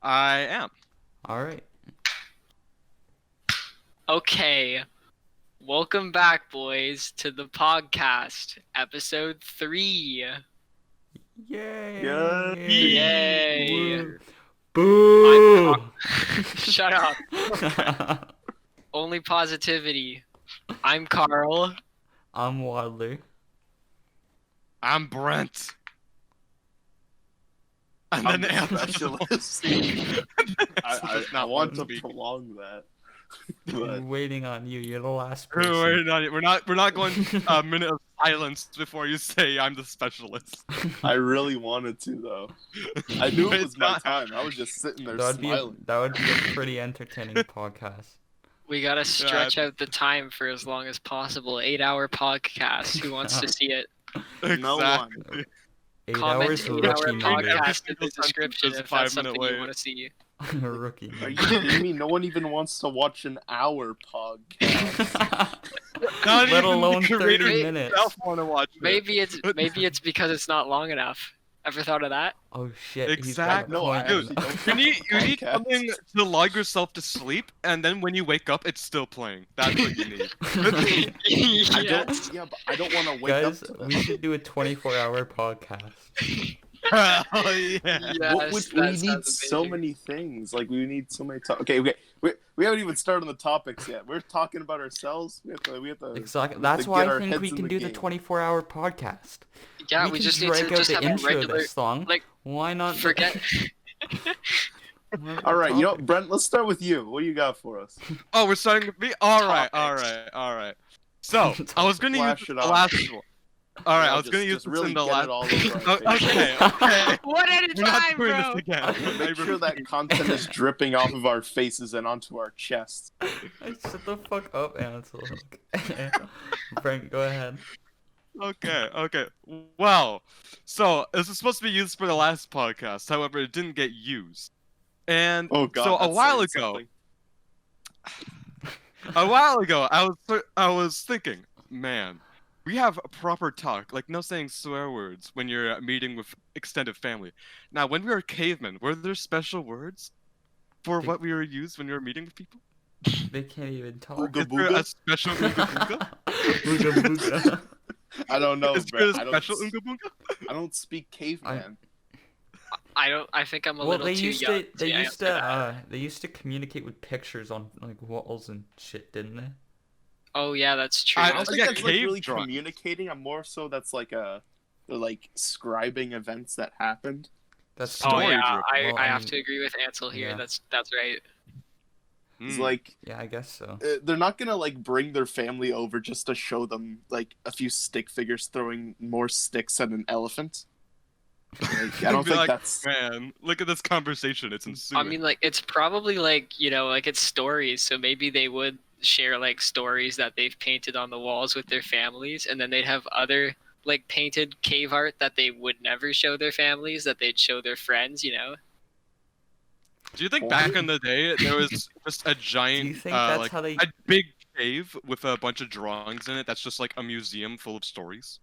I am. All right. Okay, welcome back, boys, to the PogCast, episode 3. Yay! Yay! Woo. Boo! Shut up. Only positivity. I'm Carl. I'm Wadley. I'm Brent. And I'm then the Anthony. specialist. I want to prolong that. We're But waiting on you. You're the last person. We're not going a minute of silence before you say I'm the specialist. I really wanted to, though. I knew it It's was my not time. I was just sitting there That smiling. would be a pretty entertaining podcast. We gotta stretch out the time for as long as possible. 8-hour podcast. Who wants to see it? No one. Exactly. 8 Comment hours 8-hour rookie minute. podcast in Every the single description sentence is if that's 5 minute something you wait. want to see. Rookie Are you minute. kidding me? No one even wants to watch an hour podcast. Not Let even alone the 30 creator minutes. himself want to watch it. Maybe it's because it's not long enough. Ever thought of that? Oh shit. Exactly. No, I Dude, actually don't. You need Podcast. something to lull yourself to sleep, and then when you wake up, it's still playing. That's what you need. I Yes. don't. Yeah, but I don't want to wake Guys, up to we that. should do a 24-hour podcast. Oh yeah. Yes, we that need sounds so amazing. many things. Like we need so many. Okay. We haven't even started on the topics yet. We're talking about ourselves. We have to. Exactly. That's to why get I our think heads we in can the do the game. 24-hour podcast. Yeah, we we can just need drag to out just the have a intro regular. this long. like- Why not? Forget. All right, you know, Brent. Let's start with you. What do you got for us? Oh, we're starting with me. All right. Topics. So I was gonna use Flash it the on. last one. All right, Yeah, I was gonna use just this really in the get last. it all over our face. Okay. One at a We're not time, doing bro. this again. Make sure that content is dripping off of our faces and onto our chests. Shut the fuck up, Ansel. Frank, go ahead. Okay. Well, so this is supposed to be used for the last podcast. However, it didn't get used. And Oh God! so a that's while saying ago, something. I was thinking, man, we have a proper talk, like no saying swear words when you're meeting with extended family. Now, when we were cavemen, were there special words for what we were used when we were meeting with people? They can't even talk. Ooga Is there a booga? special Oonga Boonga? Booga booga. I don't know, Is there Brent. a special Oonga Boonga? I don't speak caveman. I think I'm a Well, little they too used young. to. They to used answer that. to. They used to communicate with pictures on like walls and shit, didn't they? Oh yeah, that's true. I don't think yeah, that's like cave really drawings. communicating. I'm more so that's like they're like scribing events that happened. That's Oh Story yeah, driven. Well, I I have mean, to agree with Ansel here. yeah. That's right. It's Hmm. like Yeah, I guess so. they're not gonna like bring their family over just to show them like a few stick figures throwing more sticks at an elephant. Like, I don't Be think like, that's. Man, look at this conversation. It's ensuing. I mean, like it's probably like like it's stories. So maybe they would share like stories that they've painted on the walls with their families, and then they'd have other like painted cave art that they would never show their families that they'd show their friends. Do you think back in the day there was just a giant, Do you think that's like how they? a big cave with a bunch of drawings in it? That's just like a museum full of stories.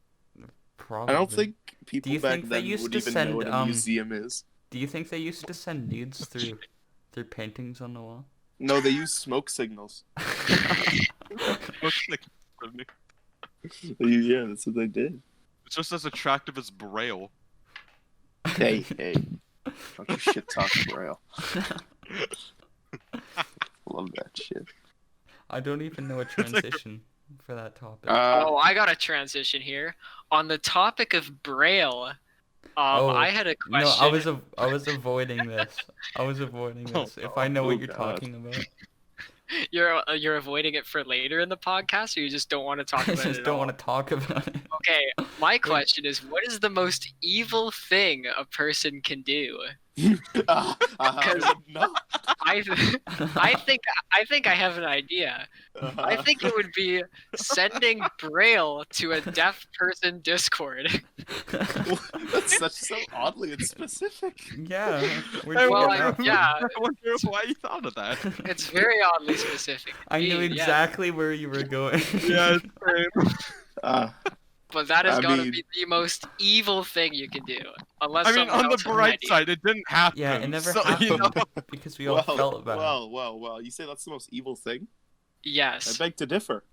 Probably. I don't think people you back think they then used would to even send, know what a museum is. Do you think they used to send nudes through paintings on the wall? No, they use smoke signals. Looks like Yeah, that's what they did. it's just as attractive as Braille. Hey, don't you shit talk Braille. Love that shit. I don't even know a transition for that topic. Oh, I got a transition here. On the topic of Braille, Oh, I had a no, question. I was avoiding this. I was avoiding Oh, this. If I know oh what you're God. talking about, You're avoiding it for later in the podcast, or you just don't want to talk I about it just at don't all? want to talk about it. Okay, my question is, what is the most evil thing a person can do? No. I think I have an idea. I think it would be sending Braille to a deaf person Discord. That's so oddly and specific. Yeah, we're I Well, doing wonder, that. yeah. I wonder why you thought of that. It's very oddly specific. I knew indeed, yeah. exactly where you were going. Yeah, same. But that has I got to mean- be the most evil thing you can do. Unless I mean, someone on the else bright already- side, it didn't happen. Yeah, it never so, happened You know, because we all felt bad. Well. You say that's the most evil thing? I Yes. beg to differ.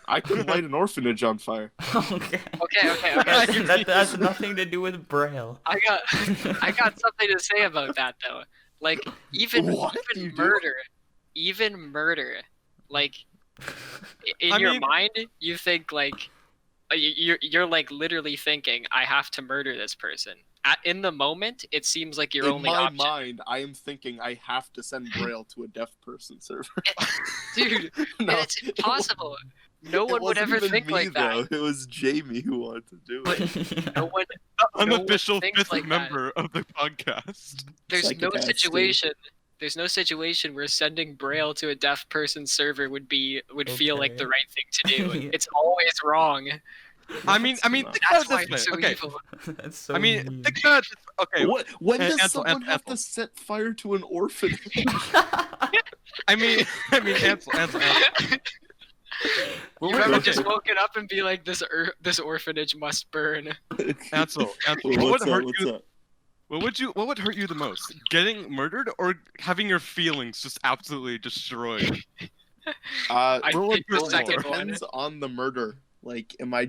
I could light an orphanage on fire. Okay. Okay. That has nothing to do with Braille. I got something to say about that though. Like What do you do? even murder, like in I your mean- mind, you think like you're like literally thinking, I have to murder this person. In the moment, it seems like your In only my option. mind, I am thinking I have to send Braille to a deaf person server. Dude, and No, it's impossible. No it one would wasn't ever even think me, like that. though. It was Jamie who wanted to do it. No one. the one unofficial thinks fifth like that. member of the podcast. There's Psychic no ass situation. There's no situation where sending Braille to a deaf person's server would feel like Okay. the right thing to do. It's always wrong. I mean, not. think That's about why it this it's so way. Okay, evil. That's so I mean, mean. think about it. Okay, When does Ansel, someone have Ansel. to set fire to an orphanage? I mean, Ansel. You've ever just woken up and be like, this orphanage must burn. Ansel, Wait, what would what's hurt up? you? What would hurt you the most? Getting murdered or having your feelings just absolutely destroyed? I What would think the hurt second more? one. Depends on the murder. Like, am I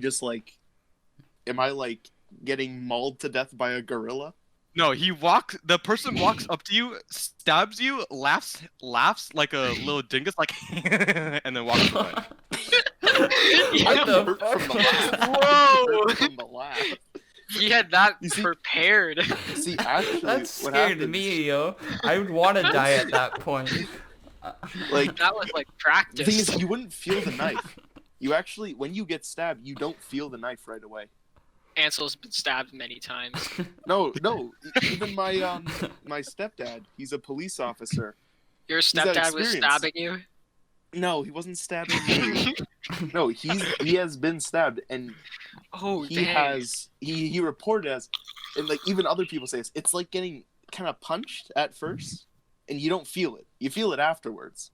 getting mauled to death by a gorilla? No, the person walks up to you, stabs you, laughs like a little dingus, like, and then walks away. What the hurt from the fuck? laugh. Whoa! Hurt from the laugh. He had that You see- prepared. See, actually, That what scared happens, me, yo. I would want to die at that point. like, That was like the practice. thing is, you wouldn't feel the knife. You actually, when you get stabbed, you don't feel the knife right away. Ansel's been stabbed many times. No, even my my stepdad, he's a police officer. Your had stepdad was experience. stabbing you? No, he wasn't stabbing me. No, he has been stabbed, and Oh, he dang. has he reported as, and like even other people say it's like getting kind of punched at first, and you don't feel it. You feel it afterwards.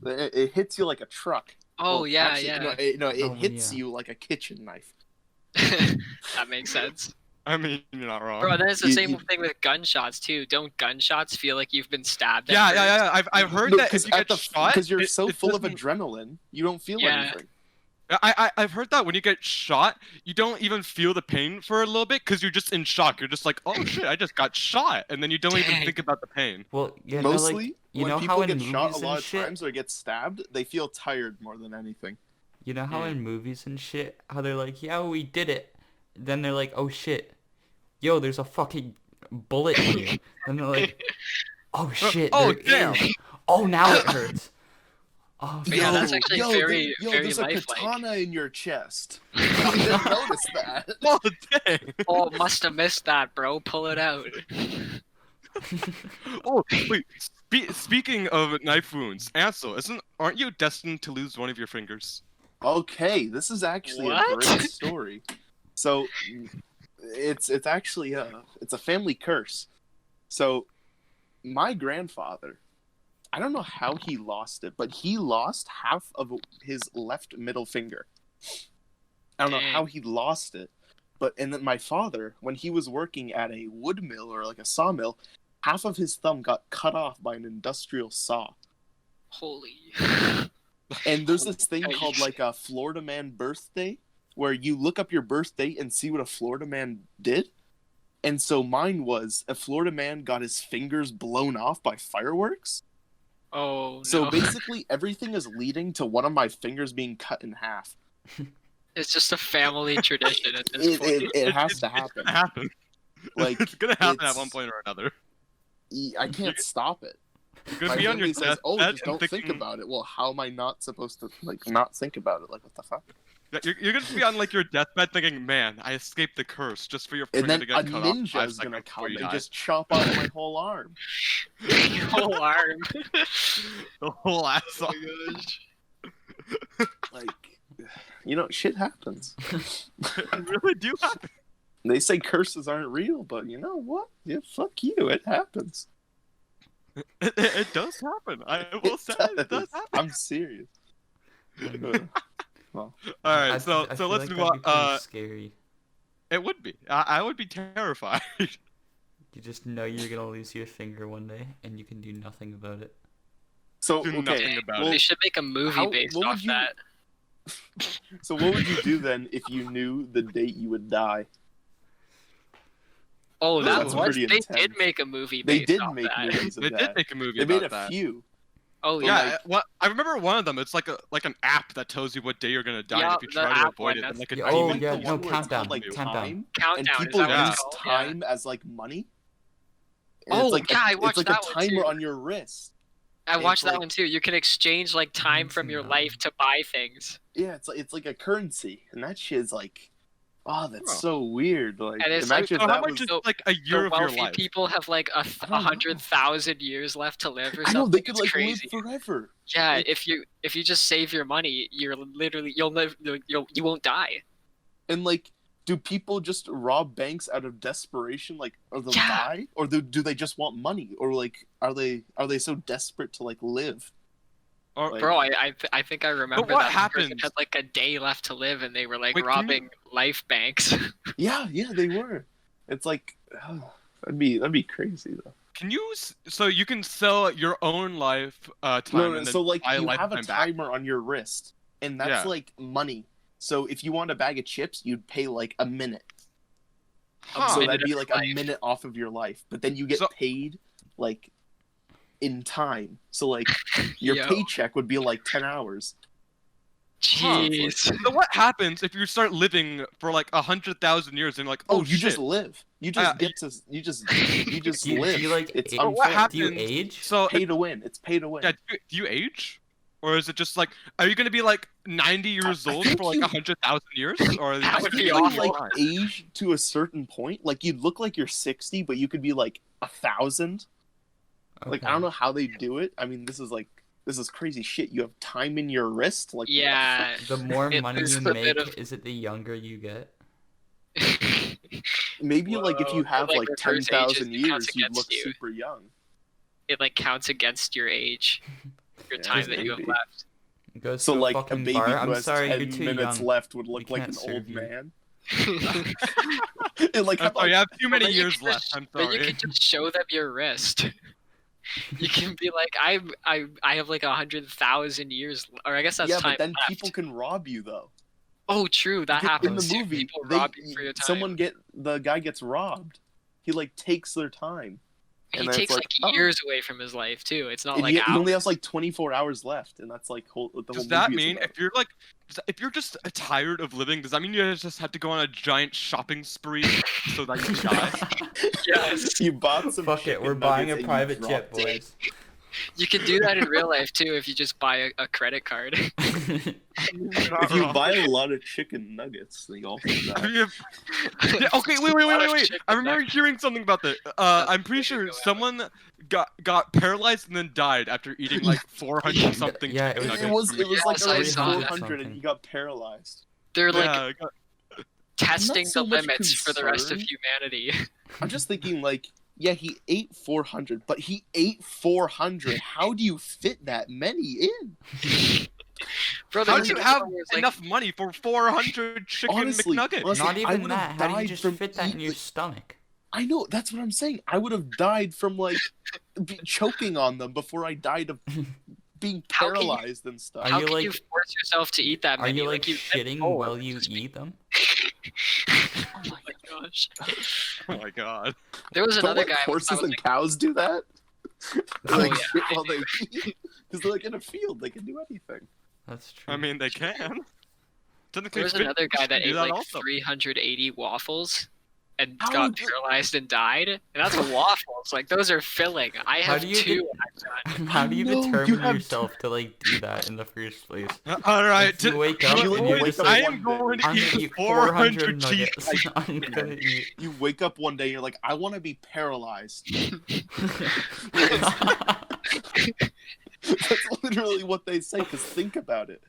It hits you like a truck. Oh, Well, yeah, actually, yeah. it Oh, hits yeah. you like a kitchen knife. That makes sense. I mean, you're not wrong. Bro, then it's the You- same you- thing with gunshots, too. Don't gunshots feel like you've been stabbed at Yeah. first? I've heard No, that if you get shot, because you're it- so it full of doesn't- adrenaline, you don't feel Yeah. anything. I've heard that when you get shot, you don't even feel the pain for a little bit because you're just in shock. You're just like, oh shit, I just got shot, and then you don't even Dang. think about the pain. Well, you Mostly, know, like, you when know people how in get movies shot a and lot of shit, times or get stabbed, they feel tired more than anything. you know how in movies and shit, how they're like, yeah, we did it. Then they're like, oh shit, yo, there's a fucking bullet in you. Then they're like, oh shit, oh, there damn. is. Oh, now it hurts. Oh, But yeah, that's actually very there's a lifelike. katana in your chest. I didn't notice that. Oh dang! Oh, must have missed that, bro. Pull it out. Oh wait. Speaking of knife wounds, Ansel, aren't you destined to lose one of your fingers? Okay, this is actually a What? great story. So, it's actually it's a family curse. So, my grandfather, I don't know how he lost it, but he lost half of his left middle finger. I don't know Dang. how he lost it, and then my father, when he was working at a wood mill or like a sawmill, half of his thumb got cut off by an industrial saw. Holy. And there's this thing Yikes. called like a Florida man birthday, where you look up your birthday and see what a Florida man did. And so mine was a Florida man got his fingers blown off by fireworks. Oh, no. So basically everything is leading to one of my fingers being cut in half. It's just a family tradition at this point. It has to It's happen. gonna happen. Like, it's gonna happen at it's- one point or another. I can't stop it. You're gonna My be on your family says, "Oh, deathbed just and don't think thinking, about it." Well, how am I not supposed to not think about it? Like, what the fuck? You're gonna be on like your deathbed thinking, man, I escaped the curse just for your finger And then to a get cut off 5 ninja's gonna seconds before come you and die. just chop off my whole arm. Whole arm. The whole ass Oh off. my gosh. Like, shit happens. It really do happen. They say curses aren't real, but you know what? Yeah, fuck you. It happens. It does happen. I will say it does happen. I'm serious. All right, so I so feel let's like move that'd on. be pretty scary. It would be. I would be terrified. You just know you're gonna lose your finger one day, and you can do nothing about it. So Do okay, nothing about well, They should make a movie based what would off you- that. so what would you do then if you knew the date you would die? Oh, That's that was. pretty They intense. did make a movie They based did off make that. movies of They that. did make a movie They made about a that. few. Oh But, yeah. Yeah, well, I remember one of them. It's like an app that tells you what day you're gonna die, Yeah, and if you the try to app avoid one, it, then that's- like a Yeah, I oh, demon like yeah, the no, one where it's countdown, called, like, countdown. time, and Countdown. people Is that what Yeah. it's use called? time as like money. And Oh, it's like yeah, I it's watched like that a one, timer too. on your wrist. I watched It's that like- one too. You can exchange like time from seen your that life one. to buy things. Yeah, it's like a currency, and that shit's like, oh, that's Huh. so weird. Like, And it's imagine So if how that much was. is so- like a year The of your wealthy life? people have like I don't know. 100,000 years left to live or I something. know they could It's like crazy. live forever. Yeah, like- if you just save your money, you're literally you'll live you won't die. And like, do people just rob banks out of desperation, like, or they'll Yeah. die, or do they just want money, or like, are they so desperate to like live? Or, Like- Bro, I think I remember what that one person happens- had like a day left to live and they were like Wait, can robbing life banks. Yeah, they were. It's like, that'd be crazy though. can you? So you can sell your own life time. No, and then so like buy you have a lifetime back. timer on your wrist, and that's Yeah. like money. So if you want a bag of chips, you'd pay like a minute. Huh. So minute that'd be of like your a life. minute off of your life, but then you get So- paid like in time. So like your Yo. paycheck would be like 10 hours. Jeez. So what happens if you start living for like 100,000 years and like, Oh, oh, you shit. just live. You just get to you just Do you, live. do you like It's a- But what unfair. do you happens- age? So Pay to win. It's pay to win. yeah, do you age, or is it just like, are you gonna be like 90 years I old think for like you- 100,000 years, or is That it would just be like You awful. like age to a certain point. Like you'd look like you're 60, but you could be like 1,000. Like I Okay. don't know how they do it. I mean, this is crazy shit. You have time in your wrist. Like what the Yeah. The more It- money there's you a bit make, of- is it the younger you get? Maybe like if you Whoa, have like, like reverse 10,000 ages, it counts years, you'd against look you. super young. It like counts against your age, your Yeah, time that you have maybe. left. Goes So to a like a fucking baby bar. who I'm has sorry, 10 you're too minutes young. left would look We like an can't old serve you. man. And, like, I'm how sorry, you about- have too many Then you years can left. just- I'm Then you sorry. can just show them your wrist. You can be like, I have like 100,000 years, or I guess that's yeah, time but then left. people can rob you though. Oh, true, that Because happens. in the too. movie. People rob you for your time. The guy gets robbed. He like takes their time. he and then takes it's like like, oh. years away from his life too. It's not And like he hours. only has like 24 hours left, and that's like the whole Does that movie is mean about. if you're like, if you're just tired of living, does that mean you just have to go on a giant shopping spree so that you die? Yes. You bought some Fuck it, chicken we're buying nuggets a and you private jet, dropped it. boys. You can do that in real life too if you just buy a credit card. If you buy a lot of chicken nuggets, then you also die. Yeah, okay, wait. lot of I chicken remember nuggets. hearing something about that. I'm pretty sure Go out. someone got paralyzed and then died after eating like 400 something. Yeah, chicken it nuggets It was from it was McDonald's. like Yes, I around saw that. 400, and Something. he got paralyzed. They're like Yeah, I got- testing so the much limits for the rest of concerned. humanity. I'm just thinking like, yeah, he ate 400, but he ate 400. How do you fit that many in? Bro, How there do was you a have video where it's like, enough money for 400 chicken Honestly, McNuggets? honestly, Not I even would've that. How do you died just from fit that in your eating- stomach? I know, that's what I'm saying. I would have died from like choking on them before I died of being How can you- paralyzed and stuff. Are how you, can like- you force yourself to eat that Are many? you like you shitting oh, while you eat them? Oh my gosh. Oh my god. There was Don't another like guy. horses I was and cows do that? They Oh, like yeah. shit while they eat. Because they're like in a field, they can do anything. That's true. I mean, they can. Technically, There was fish another guy that do ate like also. 380 waffles and How got would you- paralyzed and died. And that's waffles. Like those are filling. I How have do you two. How do you know, you determine have yourself to like do that in the first place? All right. If you wake up You and like you're wake just up like, I am going to I'm gonna eat eat 400 400 cheese. nuggets. I'm gonna eat. You wake up one day, you're like, I want to be paralyzed. That's literally what they say. Because think about it,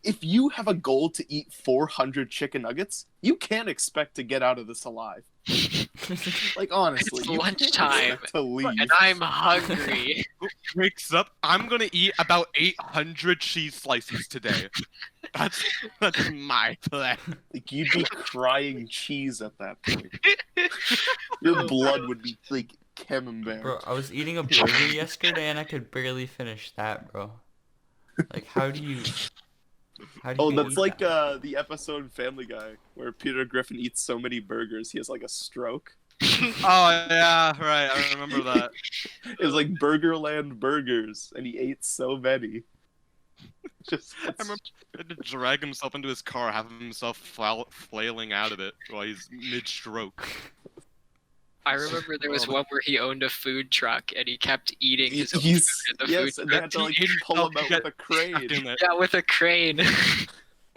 if you have a goal to eat 400 chicken nuggets, you can't expect to get out of this alive. Like, honestly, It's you can't lunchtime, expect to leave. and I'm hungry. Wakes up. I'm gonna eat about 800 cheese slices today. That's my plan. Like, you'd be crying cheese at that point. Your blood would be like camembert. Bro, I was eating a burger yesterday and I could barely finish that, bro. Like, how do you Oh, eat that's like that? the episode in Family Guy where Peter Griffin eats so many burgers he has like a stroke. Oh yeah, right. I remember that. It was like Burgerland burgers, and he ate so many. I remember he had to drag himself into his car, have himself flailing out of it while he's mid-stroke. I remember there was one where he owned a food truck and he kept eating his own He's food in the yes, food and they truck. had to like He pull him out got with a crane. In it. Yeah, with a crane.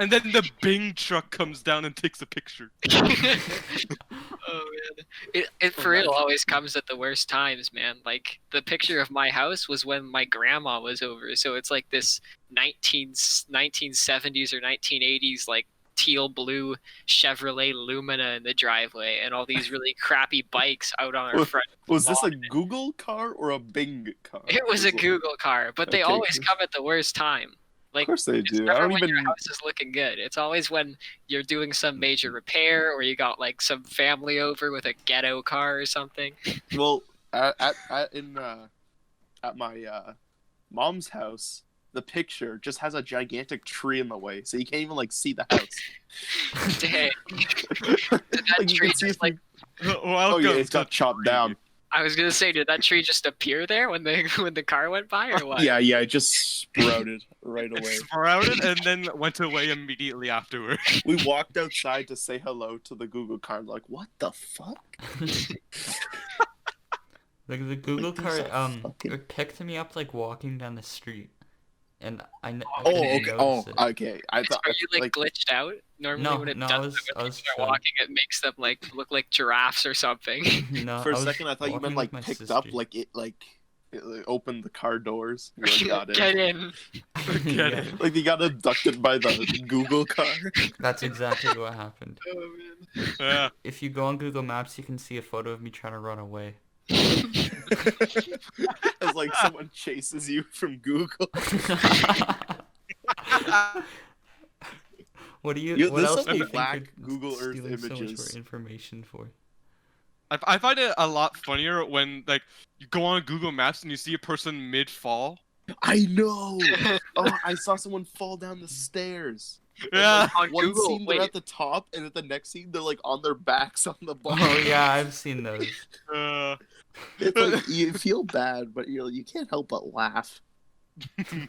And then the Bing truck comes down and takes a picture. Oh man, it for real always comes at the worst times, man. Like the picture of my house was when my grandma was over, so it's like this 1970s or 1980s like teal blue Chevrolet Lumina in the driveway, and all these really crappy bikes out on our front. Was this a lawn. Google car or a Bing car? It was a Google car, but they Okay, always good. come at the worst time. Like, Of course they it's do. I never don't when even. your house is looking good. It's always when you're doing some major repair or you got like some family over with a ghetto car or something. Well, at my mom's house, the picture just has a gigantic tree in the way, so you can't even like see the house. Dang. Did that Like, you tree can see just if like Welcome oh yeah, it's to got chopped down. I was gonna say, did that tree just appear there when the car went by or what? Yeah, it just sprouted right It away. sprouted and then went away immediately afterward. We walked outside to say hello to the Google car. Like, what the fuck? Like the Google Like, car, these are fucking- it picked me up like walking down the street, and I Oh, couldn't okay. Oh, notice it. okay. I thought Are you like glitched out? Normally No, when it no, does I was- that I when was people are chilling. walking, it makes them like look like giraffes or something. No, for a I was second I thought you walking meant with like my picked sister. up, like it opened the car doors. You, like, got Get in. in. Get Yeah, it. Like you got abducted by the Google car. that's exactly what happened. Oh man. Yeah. If you go on Google Maps, you can see a photo of me trying to run away. It's like someone chases you from Google. What do you? You- What there's else some do you think black you're Google Earth stealing so much images. more information for? I find it a lot funnier when like you go on Google Maps and you see a person mid-fall. I know. Oh, I saw someone fall down the stairs. And, Yeah. like, On one Google, scene they're wait. at the top, and at the next scene they're like on their backs on the bottom. Oh yeah, I've seen those. It's like you feel bad, but you can't help but laugh. There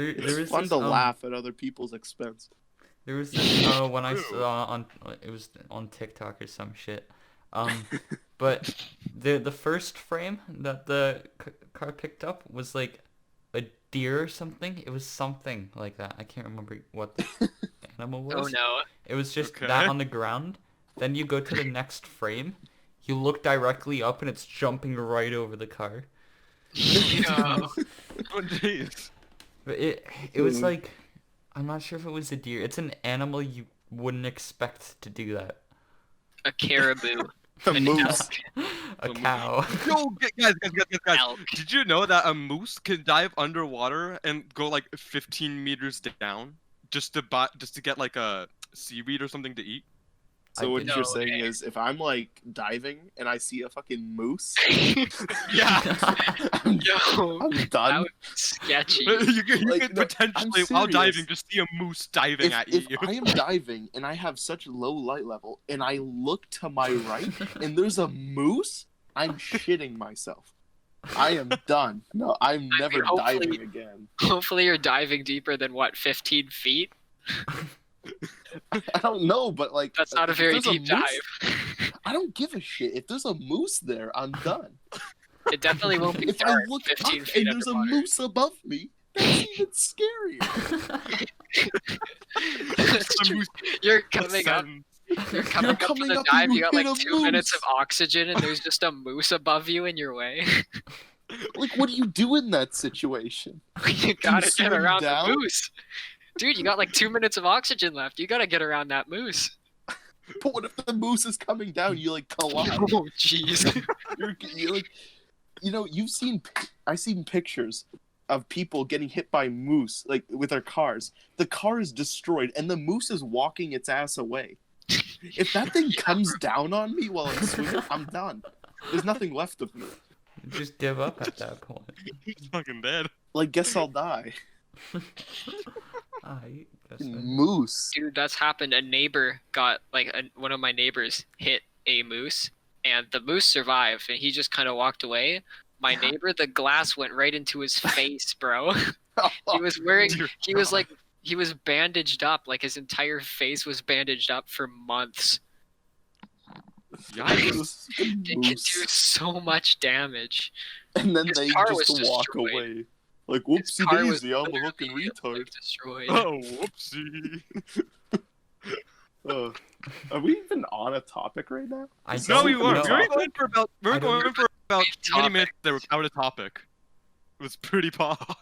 It's was fun this, to laugh at other people's expense. There was this one I saw on it was on TikTok or some shit. But the first frame that the car picked up was like a deer or something. It was something like that. I can't remember what the animal was. Oh no. It was just Okay. that on the ground. Then you go to the next frame. You look directly up and it's jumping right over the car. No. Oh jeez. But it was Mm. like, I'm not sure if it was a deer. It's an animal you wouldn't expect to do that. A caribou. A A moose. A cow. Yo, guys. Elk. Did you know that a moose can dive underwater and go like 15 meters down just to get like a seaweed or something to eat? So I what didn't you're know. saying is, if I'm like diving and I see a fucking moose, Yeah. I'm, Yo, I'm that done. would be sketchy. you Like, could no, potentially, I'm while serious. diving, just see a moose diving at If you. I am diving and I have such low light level and I look to my right and there's a moose, I'm shitting myself. I am done. No, I'm never hopefully- diving again. Hopefully you're diving deeper than what, 15 feet? I don't know, but like That's not a if very there's deep moose- dive. I don't give a shit. If there's a moose there, I'm done. It definitely won't be If I dark look 15 up feet and there's underwater. a moose above me, that's even scarier. That's A true. moose You're coming up. ascends. You're coming up to coming the up and dive. you You got hit like a 2 minutes moose. of oxygen, and there's just a moose above you in your way. Like, what do you do in that situation? You gotta get swim around down? the moose. Dude, you got like 2 minutes of oxygen left. You gotta get around that moose. But what if the moose is coming down? You like collide. Oh, jeez. You're like, I've seen pictures of people getting hit by moose, like with their cars. The car is destroyed, and the moose is walking its ass away. If that thing comes down on me while I'm swinging, I'm done. There's nothing left of me. Just give up at that point. He's fucking dead. Like, guess I'll die. Moose. Dude, that's happened. A neighbor got one of my neighbors hit a moose, and the moose survived, and he just kind of walked away. My neighbor, the glass went right into his face, bro. He was wearing. He was like. He was bandaged up. Like his entire face was bandaged up for months. Yikes. It can do so much damage. And then His they car just was walk destroyed. away. Like, His car whoopsie was daisy, I'm a literally, fucking retard. destroyed. Oh, whoopsie. Are we even on a topic right now? No, we don't weren't. know. We were going for about Main 20 topic. minutes that were out of topic. It was pretty pog.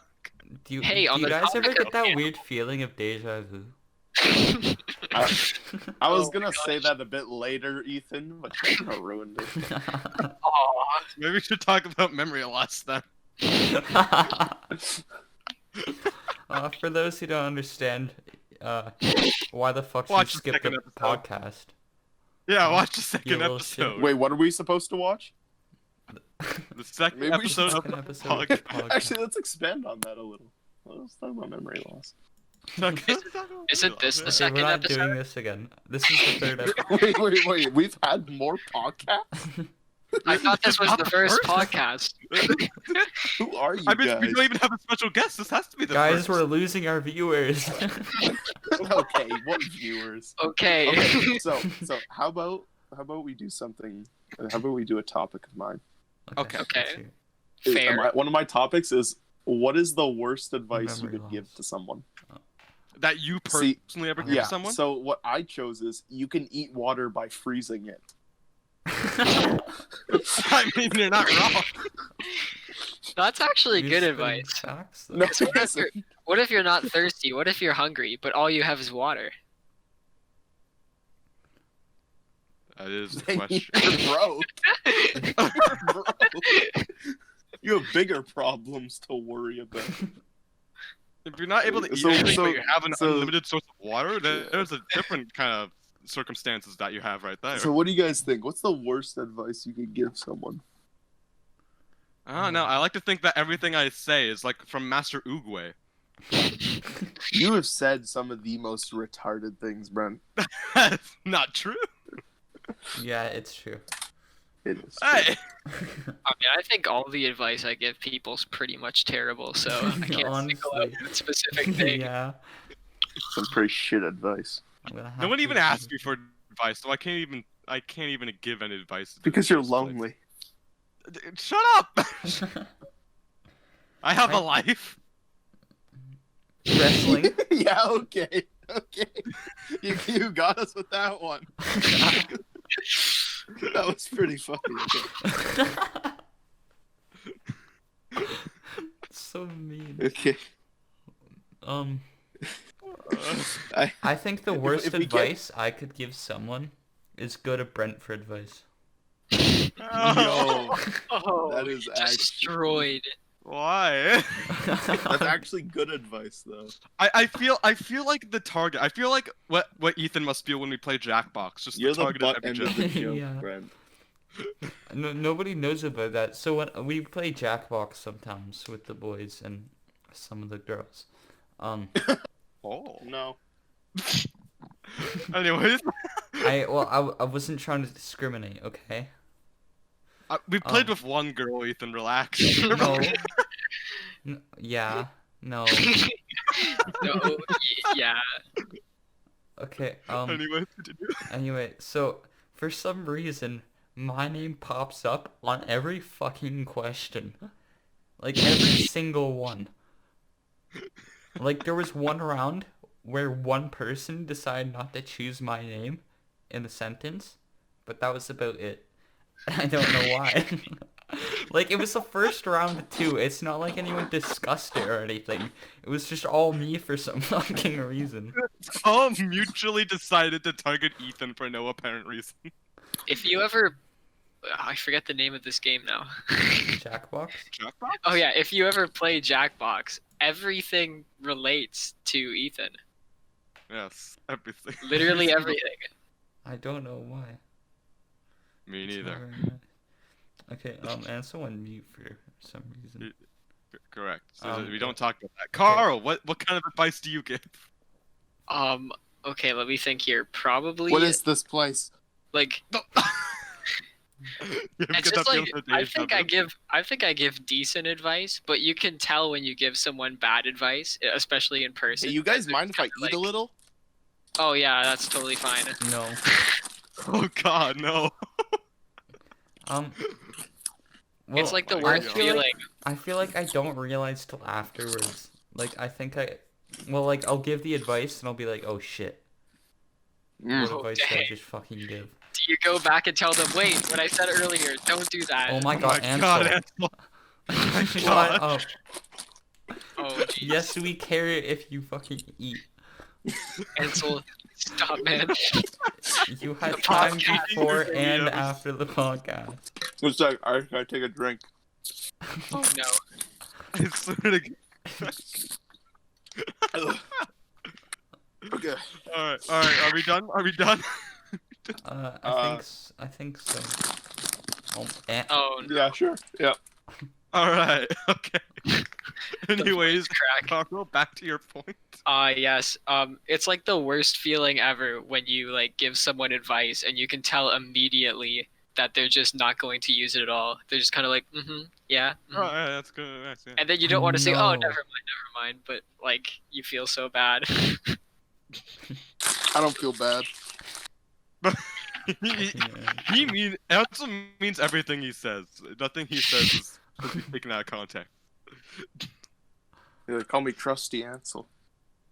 Do you, Hey, do on you the guys ever topic get of that animals- weird feeling of deja vu? I was Oh gonna my say gosh. that a bit later, Ethan, but you kind of ruined it. Aw. Maybe we should talk about memory loss then. For those who don't understand, why the fuck Watch you the skipped the second episode. podcast? Yeah, watch the You second little shit. episode. Wait, what are we supposed to watch? The second Maybe we should episode of Second episode Pog. of the podcast. Actually, let's expand on that a little. Let's talk about memory loss. Isn't this the Okay, second we're not episode? doing this again. This is the third episode. Wait. We've had more podcasts? I thought this was Not the the first first? podcast. Who are you I mean, we guys? don't even have a special guest. This has to be the Guys, first. we're losing our viewers. Okay, what viewers? Okay. Okay, so how about we do something? How about we do a topic of mine? Okay. let's Okay. hear it. Fair. One of my topics is, what is the worst advice you Memory could give loss. to someone? That you See, personally ever give Yeah. to someone? So what I chose is, you can eat water by freezing it. I mean, you're not wrong. That's actually You're good spitting advice. facts, though. No, So it isn't. What if you're not thirsty? What if you're hungry, but all you have is water? That is the Then question. you're broke. You're broke. You have bigger problems to worry about. If you're not able to eat So- anything, so- but you have an so- unlimited source of water, then there's a different kind of circumstances that you have right there. So what do you guys think? What's the worst advice you could give someone? I don't know. I like to think that everything I say is like from Master Oogway. You have said some of the most retarded things, Brent. That's not true. Yeah, it's true. It is. Hey, I mean, I think all the advice I give people's pretty much terrible, so I can't single out Honestly. one specific thing. Yeah. Some pretty shit advice. I'm gonna have no one to even agree. asked me for advice, so I can't even give any advice. Because you're Just, like, lonely. Shut up! I have a life. Wrestling. Yeah, okay. You got us with that one. That was pretty funny. So mean. Okay. I think the worst if we get- advice I could give someone is go to Brent for advice. Yo, Oh, that is actually destroyed. Why? that's actually good advice though. I feel like the target. I feel like what Ethan must feel when we play Jackbox. Just You're the the target butt of every end joke. of the joke, Yeah. Brent. No, nobody knows about that. So when we play Jackbox sometimes with the boys and some of the girls, Oh. No. Anyways, I wasn't trying to discriminate, okay? we played with one girl. Ethan, relax. No. Yeah. No. No, yeah. Okay. Anyways, continue. Anyway, so for some reason my name pops up on every fucking question. Like every single one. Like there was one round where one person decided not to choose my name in the sentence, but that was about it. I don't know why. Like, it was the first round too. It's not like anyone discussed it or anything. It was just all me for some fucking reason. All mutually decided to target Ethan for no apparent reason. If you ever, I forget the name of this game now. Jackbox? Jackbox? Oh yeah, if you ever play Jackbox, everything relates to Ethan. Yes, everything. Literally everything. I don't know why. Me It's not neither. very nice. Okay, and someone mute for some reason. Correct. So we Okay. don't talk about that. Carl, what kind of advice do you give? Okay, let me think here. Probably What is this place? like You ever it's get just that like feeling of I deja think vu? I think I give decent advice, but you can tell when you give someone bad advice, especially in person. Hey, you guys because mind if I it's eat like, a little? Oh yeah, that's totally fine. No. Oh God, no. Well, It's like the my worst God. feeling. I feel like I don't realize till afterwards. Like, well, like, I'll give the advice and I'll be like, oh shit. What Mm. advice did I dang. just fucking give? Do you go back and tell them, wait, what I said earlier, don't do that? Oh my Oh god, my Ansel. God, Ansel. Shut up. Oh, geez. Yes, we care if you fucking eat. Ansel, stop, man. You had The time podcast. before and Yes. after the podcast. It's like, I gotta take a drink. Oh no. I swear to God. Ugh. Okay. All right. Are we done? Are we done? I think so. Oh, Oh no. Yeah, sure. Yeah. All right. Okay. Anyways, Crack. Carl, back to your point. Yes. It's like the worst feeling ever when you like give someone advice and you can tell immediately that they're just not going to use it at all. They're just kind of like, yeah. All right, that's good. That's it. And then you don't want to say, No. oh, never mind, but like you feel so bad. I don't feel bad. He also means everything he says. Nothing he says is should be taken out of context. They call me Trusty Ansel.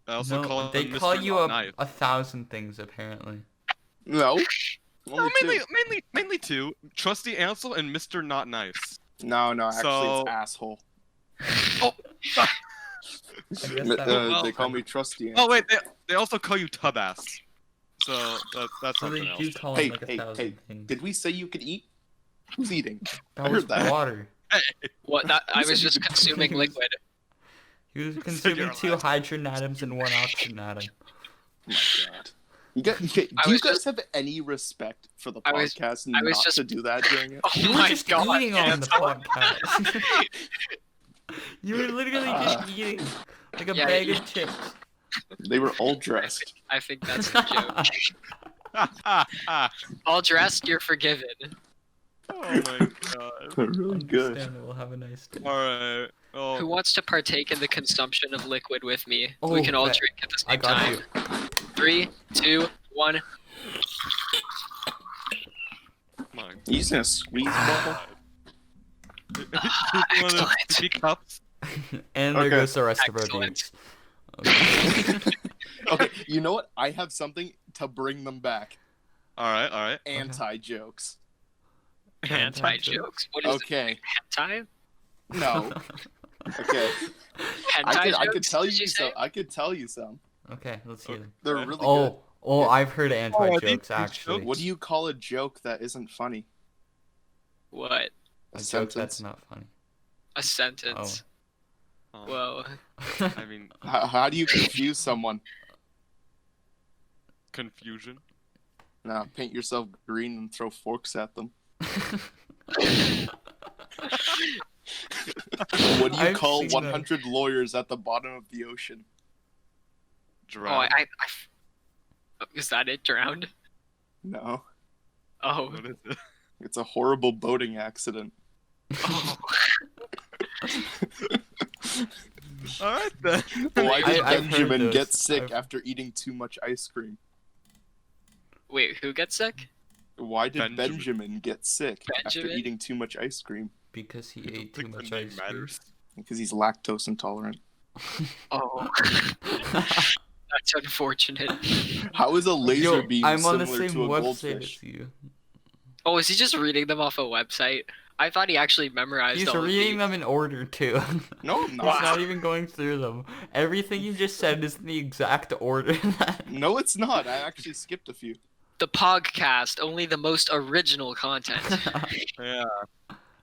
I also No, call they him call Mr. you Not Nice. a thousand things apparently. No. No, Only two. mainly two. Trusty Ansel and Mr. Not Nice. No, actually So- it's asshole. Oh, I guess that well They call then. me Trusty Ansel. oh wait, they also call you Tubas. So that's So something they else. do call Hey, him like a thousand things. Did we say you could eat? Who's eating? That I was heard that. water. What? That I said was you just could- consuming liquid. He was you're consuming 2 alive. hydrogen atoms and 1 oxygen atom. Oh my god. Do I you was guys just- have any respect for the I was- podcast I was not just- to do that during it? Oh You were my just god. eating on the Ansel. podcast. You were literally just eating like a Yeah, bag you- of chips. They were all dressed. I think that's a joke. All dressed, you're forgiven. Oh my God. They're really good. Understandable. Have a nice day. All right. Oh. Who wants to partake in the consumption of liquid with me? We Oh, can all bet. drink at the I same got time. you. 3, 2, 1. My You just gonna squeeze bubble? One of those Excellent. sticky cups. And there Okay. goes the rest of our Excellent. beers. Okay. Okay, you know what? I have something to bring them back. All right. Anti-jokes. Anti-jokes? What is Okay. it? Hentai? No. Okay. Hentai I could jokes, tell did you say? some. I could tell you some. Okay, let's hear them. They're really good. Oh, I've heard anti-jokes these actually. What do you call a joke that isn't funny? What? A A joke sentence. that's not funny. A sentence. Oh, Whoa. I mean, How do you confuse someone? confusion. Nah, paint yourself green and throw forks at them. What do you I've call seen that. 100 lawyers at the bottom of the ocean? Oh, Drown. is that it? Drowned? No, Oh. What is it? it's a horrible boating accident. Oh. All right then. Why did I've heard Benjamin those. get sick I've- after eating too much ice Wait, who gets sick? Why did Benjamin. Benjamin get sick after Benjamin? eating too much ice cream? Because he I don't ate too think the much name ice cream. matters. Because he's lactose intolerant. Oh. That's unfortunate. How is a laser Yo, beam I'm on similar the same to a website goldfish? as you. Oh, is he just reading them off a website? I thought he actually memorized He's all of reading these. them in order too. No, I'm He's not. not even going through them. Everything you just said is in the exact order. No, it's not. I actually skipped a few. The PogCast, only the most original content. Yeah.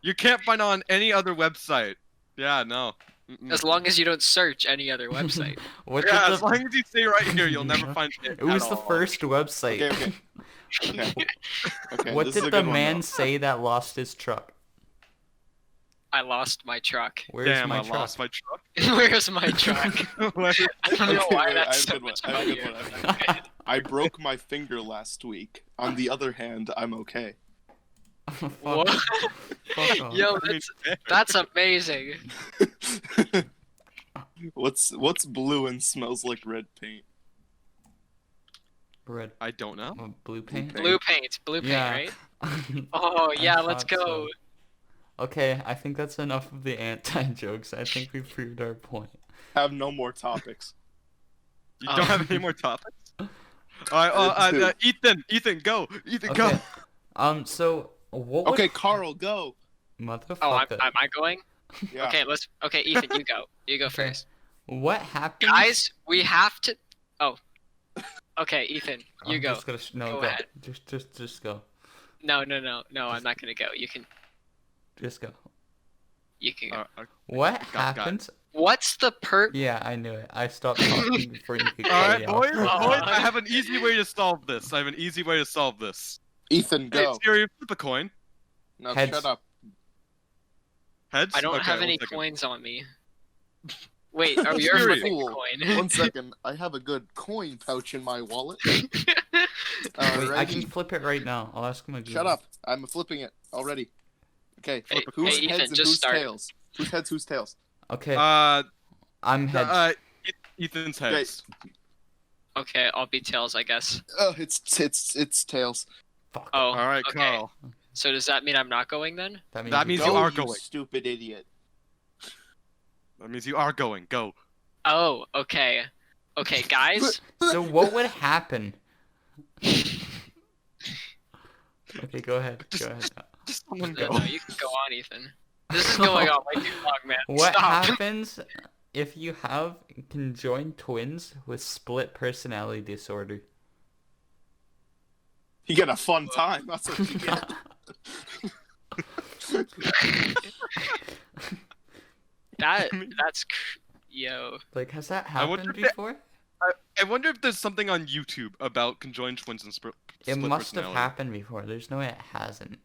You can't find on any other website. Yeah, no. Mm-mm. As long as you don't search any other website. What Yeah, did as long as you stay right here, you'll never find it. It was at the all. first website. Okay. Okay. What this is did a the good one, man though. say that lost his truck? I lost my truck. Where's Damn, my I truck? lost my truck. Where's my truck? Where- I don't know Okay, why wait, I that's have a so good one. much I have a good funnier. one. I broke my finger last week. On the other hand, I'm okay. Fuck, What? fuck off. Yo, I mean, that's amazing. What's blue and smells like red paint? Red, I don't know. blue paint. Blue paint, Yeah. right? Oh I yeah, let's thought go. so. Okay, I think that's enough of the anti-jokes. I think we proved our point. Have no more topics. You don't have any more topics? Alright, Ethan, go! Ethan, go! Okay. So what would Okay, Carl, go. motherfucker? Oh, am I going? Yeah. Okay, Ethan, you go. You go Okay. first. What happened? Guys, we have to. Oh. Okay, Ethan, you I'm go. Just gonna no, Go go. ahead. Just go. No, I'm not gonna go. You can Just go. go. What got it. happened? What's the Yeah, I knew it. I stopped talking before you could cut Alright, me boys, off. boys, I have an easy way to solve this. Ethan, Hey, go. Siri, flip a coin. No, Heads. shut up. Heads? I don't Okay, have one any second. coins on me. Wait, are you You're a flipping fool. a coin? 1 second. I have a good coin pouch in my wallet. Wait, I can Alrighty. flip it right now. I'll ask my Shut up. I'm flipping it already. Okay, Hey, whose hey, Ethan, heads and just whose start. tails? Whose heads, whose tails? Okay, Uh, I'm heads. Ethan's heads. Okay, I'll be tails, I guess. Oh, it's tails. Fuck. Oh, Alright, okay. Carl. So does that mean I'm not going then? That means Go, you are you going. stupid idiot. That means you are going. Go. Oh, okay. Okay, guys. So what would happen? Okay, go ahead. Go ahead. Just someone No, go. no, you can go on, Ethan. This is going on way too long, man. What Stop. happens if you have conjoined twins with split personality disorder? You get a fun time. That's what you get. Yo. Like, has that I wonder happened if it- before? I wonder if there's something on YouTube about conjoined twins and split It must have personality. happened before. There's no way it hasn't.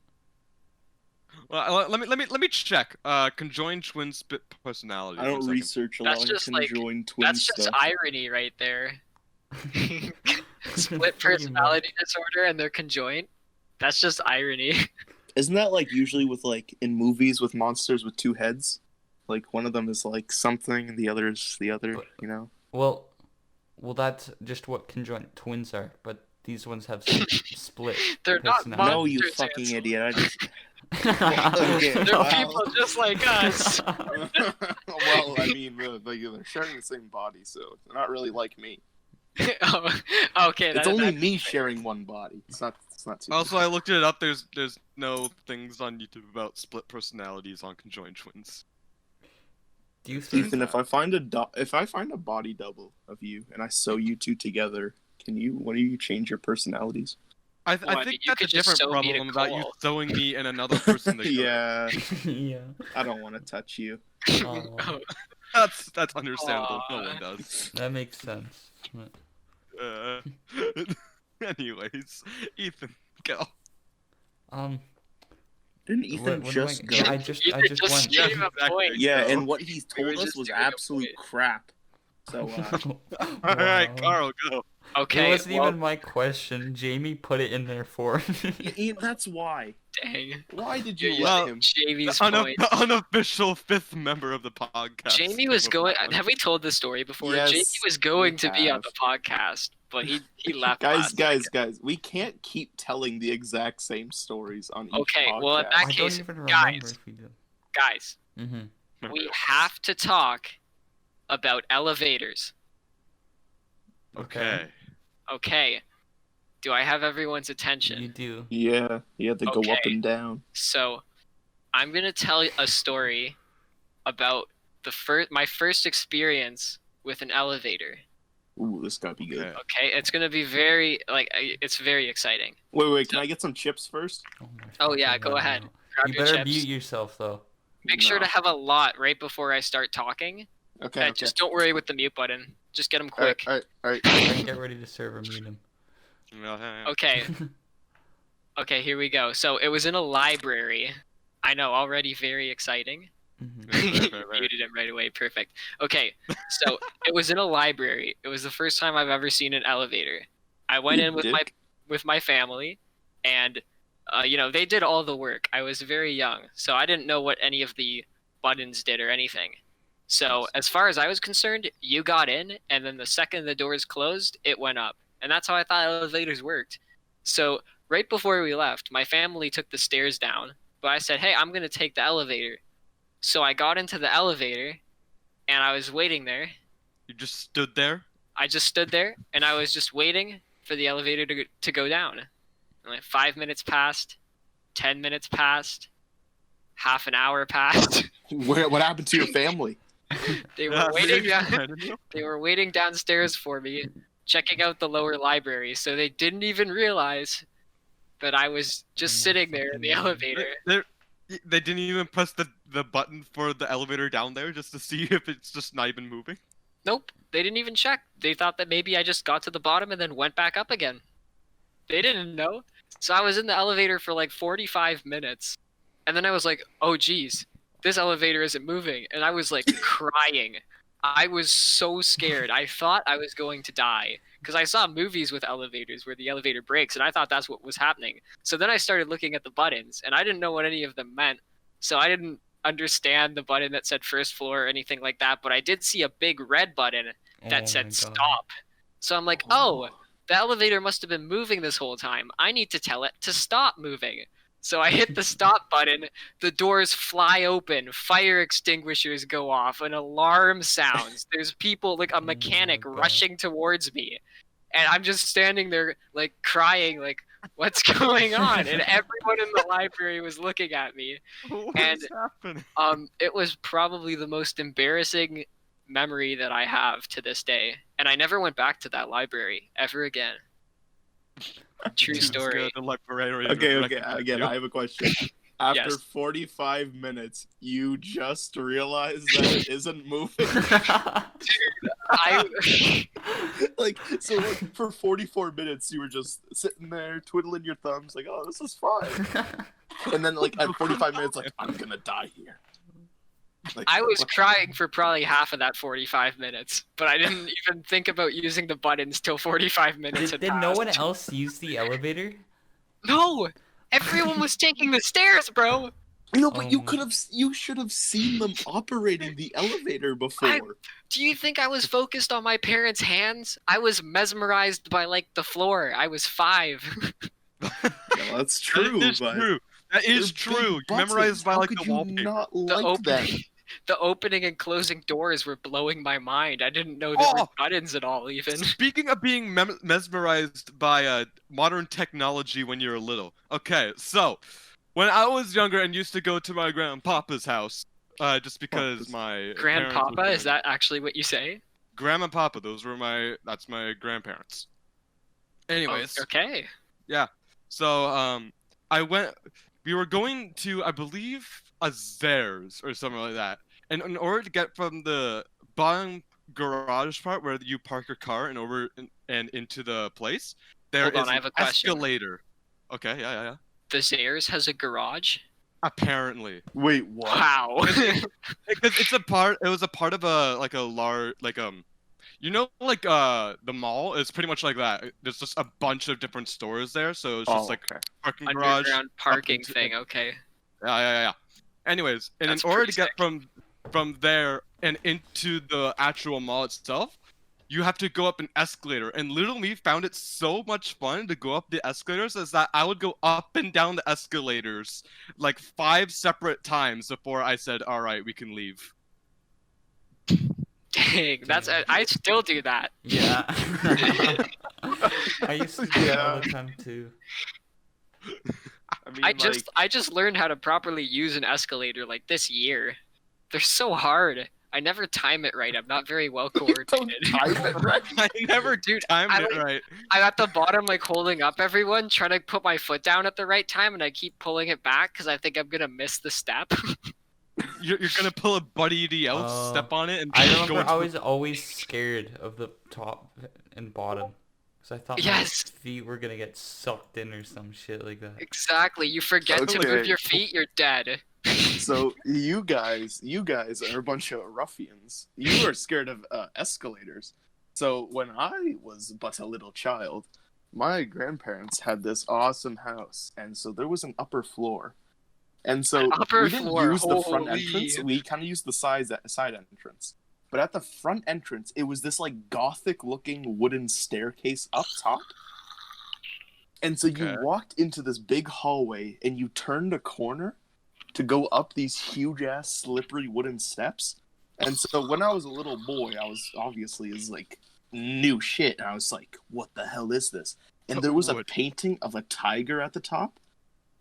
Well, let me check. Conjoined twin split personality. I One don't second. research a That's lot of just, like, conjoined twin That's just stuff. irony right there. Split Pretty personality disorder and they're conjoined. That's just irony. Isn't that like usually with like in movies with monsters with two heads? Like one of them is like something and the other is the other, you know? Well, that's just what conjoined twins are, but these ones have split They're not personality. No, you Monsters, fucking Ansel. idiot. I just Okay. They're Wow. people just like us. well, I mean, they're sharing the same body, so they're not really like me. Oh, okay, It's that- only that's me fair. sharing one body. It's not too. Also, I looked it up. There's no things on YouTube about split personalities on conjoined twins. Do you think Ethan, if I find a body double of you and I sew you two together, can you change your personalities? I Well, I think mean, you that's a could just different sew me to problem about you Cole. sewing me and another person together. Yeah, yeah. I don't want to touch you. Oh, Oh, That's understandable. No Aw. one does. that makes sense. Uh, anyways, Ethan, go. Didn't Ethan what just am go? I just Ethan just went. gave him a exactly. point. Yeah, go. and what he We were told us just was doing a absolute crap. So, All right, Wow. Carl, go. Okay, It wasn't well, even my question. Jamie put it in there for me. Ian, that's why. dang. Why did you Yeah, let well, him? Jamie's The point. unofficial fifth member of the podcast. Jamie was came going. up with Have we told this story before? Yes, Jamie was going we to be on have. the podcast, but he left. Guys, last guys, we can't keep telling the exact same stories on each Okay, podcast. well, in that I don't case, even remember guys. if we did. Guys, Mm-hmm. we have to talk about elevators. Okay. Okay. Do I have everyone's You attention? do. Yeah, you had to go up Okay. and down. So, I'm gonna tell a story about my first experience with an elevator. Ooh, this gotta be good. Okay. Okay, it's gonna be it's very exciting. Wait, can I get some chips first? Oh, my Oh yeah, fucking go God, ahead. no. Grab You your better chips. mute yourself though. Make sure No. to have a lot right before I start talking. Okay. Just don't worry with the mute button. Just get them All right, quick. all right. Then get ready to serve or mute him. Okay. Okay, here we go. So it was in a library. I know, already very exciting. Mhm. Muted him right away. Perfect. Okay, so it was in a library. It was the first time I've ever seen an elevator. I went You in with dick. my family, and they did all the work. I was very young, so I didn't know what any of the buttons did or anything. So as far as I was concerned, you got in, and then the second the doors closed, it went up, and that's how I thought elevators worked. So right before we left, my family took the stairs down, but I said, "Hey, I'm gonna take the elevator." So I got into the elevator, and I was waiting there. You just stood there? I just stood there, and I was just waiting for the elevator to go down. And like 5 minutes passed, 10 minutes passed, half an hour passed. What happened to your family? They were Yeah, waiting maybe down. I don't know. They were waiting downstairs for me, checking out the lower library. So they didn't even realize that I was just Oh, sitting there in the fucking elevator. They didn't even press the button for the elevator down there just to see if it's just not even moving. Nope, they didn't even check. They thought that maybe I just got to the bottom and then went back up again. They didn't know. So I was in the elevator for like 45 minutes. And then I was like, oh geez, this elevator isn't moving. And I was like crying. I was so scared. I thought I was going to die. Because I saw movies with elevators where the elevator breaks, and I thought that's what was happening. So then I started looking at the buttons, and I didn't know what any of them meant. So I didn't understand the button that said first floor or anything like that, but I did see a big red button that Oh said my God. stop. So I'm like, oh, the elevator must have been moving this whole time. I need to tell it to stop moving. So I hit the stop button, the doors fly open, fire extinguishers go off, an alarm sounds. There's people, like a mechanic, God. rushing towards me. And I'm just standing there, like, crying, like, what's going on? And everyone in the library was looking at me. What's happening? It was probably the most embarrassing memory that I have to this day. And I never went back to that library ever again. True Just story. go to the librarian Okay. recognize Again, you. I have a question. After Yes. 45 minutes, you just realize that it isn't moving. I So for 44 minutes, you were just sitting there twiddling your thumbs, like, "Oh, this is fine." And then, like, at 45 minutes, like, "I'm gonna die here." Like, I was what- crying for probably half of that 45 minutes, but I didn't even think about using the buttons till 45 minutes Did had no passed. one else use the elevator? No! Everyone was taking the stairs, bro! No, but Oh. you should have seen them operating the elevator before. Do you think I was focused on my parents' hands? I was mesmerized by, like, the floor. I was 5. Yeah, that's true, That is but true. That they're is big true. You buttons. memorized by How like could the you wallpaper. not The like that? the opening and closing doors were blowing my mind. I didn't know there were Oh! buttons at all, even. Speaking of being mesmerized by modern technology when you're little. Okay, so when I was younger and used to go to my grandpapa's house, just because my parents Grandpapa, would- is that actually what you say? Grandma and Papa, that's my grandparents. Anyways, Oh, okay. so we were going to, I believe, a Zares or something like that. And in order to get from the bottom garage part where you park your car and into the place, there Hold on, is I an have a question. escalator. Okay, yeah. The Zares has a garage? Apparently. Wait, what? Wow. Because it was a part of a large the mall is pretty much like that. There's just a bunch of different stores there, so it's just like okay. parking garage. Underground parking into- thing, okay. Yeah. Anyways, and That's in order pretty to get from there and into the actual mall itself, you have to go up an escalator. And little me found it so much fun to go up the escalators as that I would go up and down the escalators like 5 separate times before I said, "All right, we can leave." Dang, I still do that. Yeah. I used to do it all the time too. I mean, I just learned how to properly use an escalator like this year. They're so hard. I never time it right. I'm not very well don't coordinated. time it right. I never Dude, timed I it like- right. I'm at the bottom, like holding up everyone, trying to put my foot down at the right time, and I keep pulling it back because I think I'm gonna miss the step. You're gonna pull a buddy else, step on it, and I go remember into I was always scared of the top and bottom. Because I thought Yes. my feet were gonna get sucked in or some shit like that. Exactly. You forget to move Okay. your feet, you're dead. So you guys are a bunch of ruffians. You are scared of escalators. So when I was but a little child, my grandparents had this awesome house, and so there was an upper floor. And so An upper we didn't floor, use the front holy. entrance. We kind of used the side entrance. But at the front entrance, it was this like gothic-looking wooden staircase up top. And so you Okay. walked into this big hallway, and you turned a corner to go up these huge-ass slippery wooden steps. And so when I was a little boy, I was obviously is like new shit, and I was like, "What the hell is this?" And there was a Wood. painting of a tiger at the top,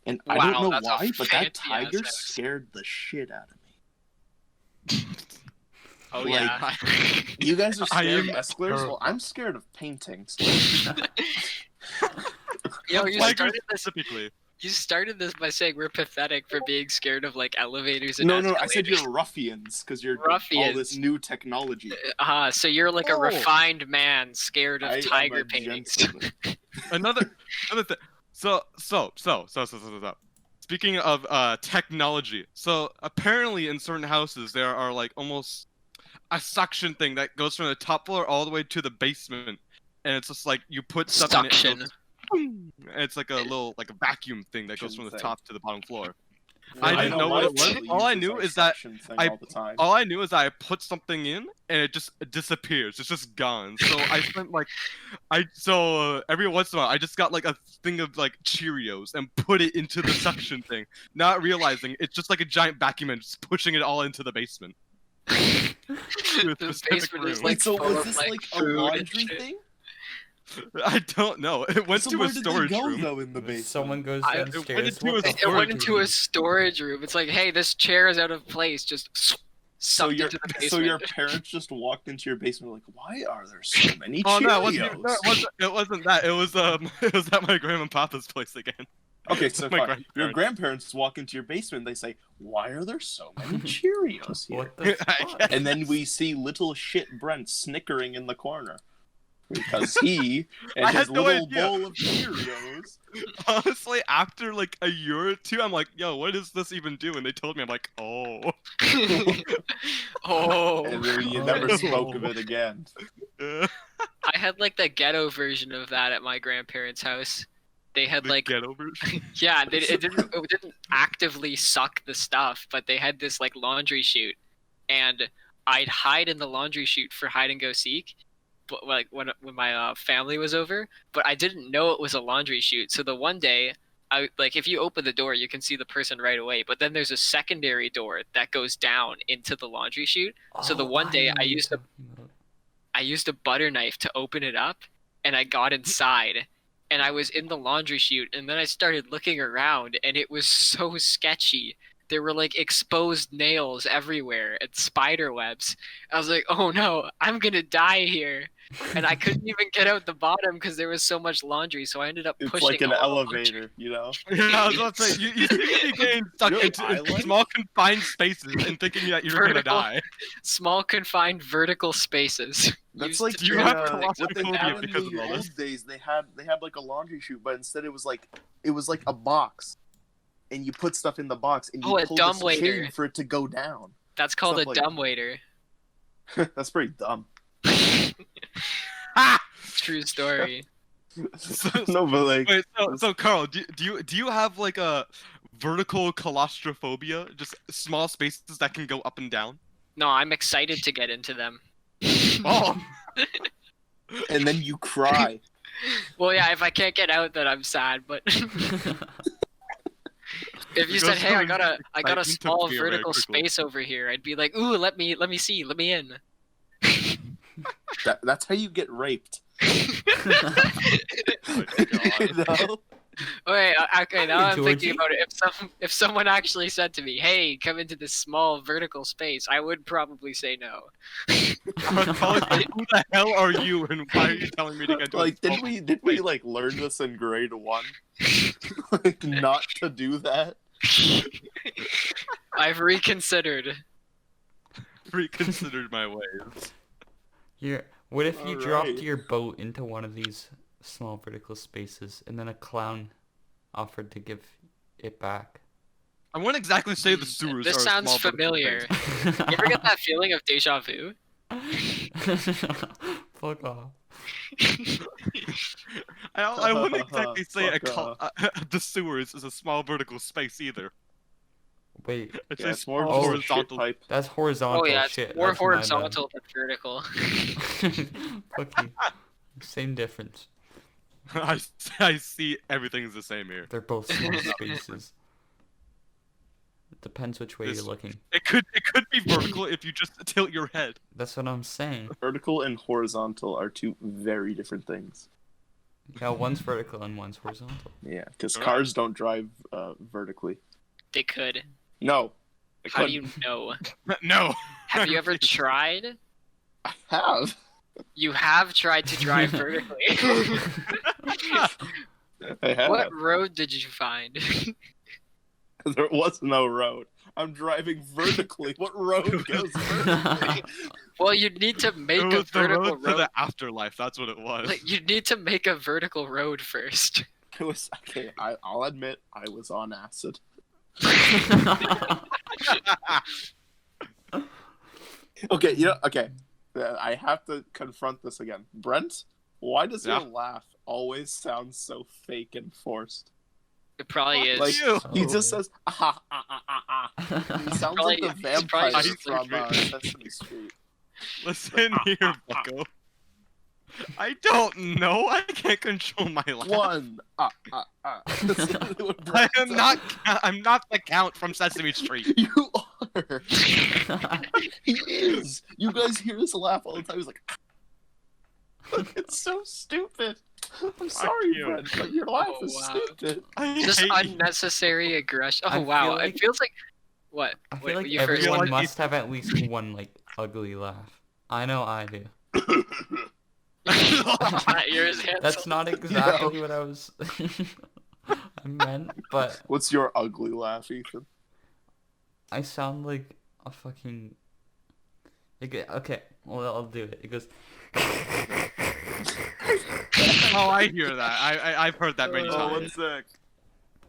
and I Wow, don't know that's a why, but that fancy-ass tiger house. scared the shit out of me. Oh Like, yeah. You guys are I scared of am escalators. Well, terrified. I'm scared of paintings. Yo, you Tigers started this. specifically. You started this by saying we're pathetic for being scared of like elevators and No, escalators. I said you're ruffians because you're all Ruffians. this new technology. So you're like a Oh. refined man scared of I am tiger a paintings. gentleman. Another thing. So. Speaking of technology, so apparently in certain houses there are like almost a suction thing that goes from the top floor all the way to the basement, and it's just like you put stuff in it. Suction. And boom, and it's like a little like a vacuum thing that goes from the Thing. top to the bottom floor. I I know didn't know what it was. Mine All I uses knew our is that suction thing I- all the time. All I knew is that I put something in and it just disappears. It's just gone. So I spent like, every once in a while I just got like a thing of like Cheerios and put it into the suction thing, not realizing it's just like a giant vacuum and just pushing it all into the basement. To a The specific basement is room. like Wait, so full was of, this like, like a food and laundry shit. thing? I don't know. It went So to where a did they storage go room. though in the basement? Someone goes I- it went downstairs. into what a the It went storage into a room. storage room. It's like, hey, this chair is out of place. Just So sucked your into the basement. so your parents just walked into your basement like, why are there so many Oh Cheerios? no, it wasn't that. It was it was at my grandma and papa's place again. Okay, so My fine. grandparents. Your grandparents walk into your basement. They say, "Why are there so many Cheerios here?" What the I fuck? guess. And then we see little shit Brent snickering in the corner because he and I his had no little idea. bowl of Cheerios. Honestly, after like a year or two, I'm like, yo, what does this even do? And they told me, I'm like, oh. Oh. And then you Oh. never spoke of it again. Uh, I had like the ghetto version of that at my grandparents' house. They had the like ghetto version. yeah, it didn't actively suck the stuff, but they had this like laundry chute, and I'd hide in the laundry chute for hide and go seek, but like when my family was over, but I didn't know it was a laundry chute. So the one day, I like if you open the door, you can see the person right away, but then there's a secondary door that goes down into the laundry chute. So the one day know I what you're used to- talking about. I used a butter knife to open it up, and I got inside, and I was in the laundry chute, and then I started looking around, and it was so sketchy. There were like exposed nails everywhere and spider webs. I was like, oh no, I'm gonna die here. And I couldn't even get out the bottom because there was so much laundry, so I ended up It's pushing like an all the laundry. elevator, you know. Yeah, I was about to say, you seem to be getting stuck You know into what I like? small confined spaces and thinking that you're gonna Vertical. die. Small confined vertical spaces. That's used like to you the, have transfer things what they claustrophobia had around. in because of the all old this. days. They had like a laundry chute, but instead it was like a box, and you put stuff in the box, and you Oh, a pull dumb this waiter. chain for it to go down. That's called Stuff a like dumb waiter. That's pretty dumb. Ah! True story. No, but like, Wait, so Carl, do you have like a vertical claustrophobia? Just small spaces that can go up and down? No, I'm excited to get into them. Oh, and then you cry. Well, yeah, if I can't get out, then I'm sad. But if you It said, goes "Hey, I from got a excitement to small fear very vertical quickly. space over here," I'd be like, "Ooh, let me see, let me in." That's how you get raped. my God. You know? Wait, okay, now I'm Georgie? thinking about it. If someone actually said to me, "Hey, come into this small vertical space," I would probably say no. I would probably say, who the hell are you, and why are you telling me to get into a Like, small did we place? like learn this in grade 1? Like, not to do that. I've reconsidered. Reconsidered my ways. Here, what if you dropped Alright. your boat into one of these small vertical spaces, and then a clown offered to give it back? I won't exactly say the sewers This are a sounds small vertical familiar. space. You ever get that feeling of deja vu? Fuck off. I wouldn't exactly say Fuck the sewers is a small vertical space either. Wait, It's Yeah, a it's more small of a shit horizontal. pipe. that's horizontal Oh yeah, it's shit. more That's my bad. horizontal than vertical. Fuck you. Same difference. I see everything's the same here. They're both small spaces. It depends which way This- you're looking. It could be vertical if you just tilt your head. That's what I'm saying. Vertical and horizontal are two very different things. Yeah, one's vertical and one's horizontal. Yeah, because Alright. cars don't drive vertically. They could. No. they How do couldn't. you know? No. Have you ever tried? I have. You have tried to drive vertically. I have. What road did you find? There was no road. I'm driving vertically. What road goes vertically? Well, you'd need to make It a was the vertical road to road. the afterlife. That's what it was. Like, you'd need to make a vertical road first. It was okay. I'll admit I was on acid. Okay, okay. I have to confront this again. Brent, why does Yeah? your laugh always sound so fake and forced? It probably is. Like, you. he Oh. just says, ah, ah, ah, ah, ah. He sounds like the Probably- he's probably vampire just- from Sesame Street. Listen here, Bucko. I don't know. I can't control my laugh. One, ah, ah, ah. That's literally what I Brent am does. not. I'm not the Count from Sesame Street. You are. He is. You guys hear his laugh all the time. He's like, it's so stupid. I'm sorry, you. Brent, but your laugh Oh, is wow. stupid. I Just hate you. unnecessary aggression. I Oh wow, feel like- it feels like what? I feel Wait, like you first. everyone like must have at least one like ugly laugh. I know I do. Not yours, Hansel. That's not exactly what I was I meant, but What's your ugly laugh, Ethan? I sound like a fucking okay, well I'll do it. It goes Oh, I hear that. I've heard that many Oh, times. one sec.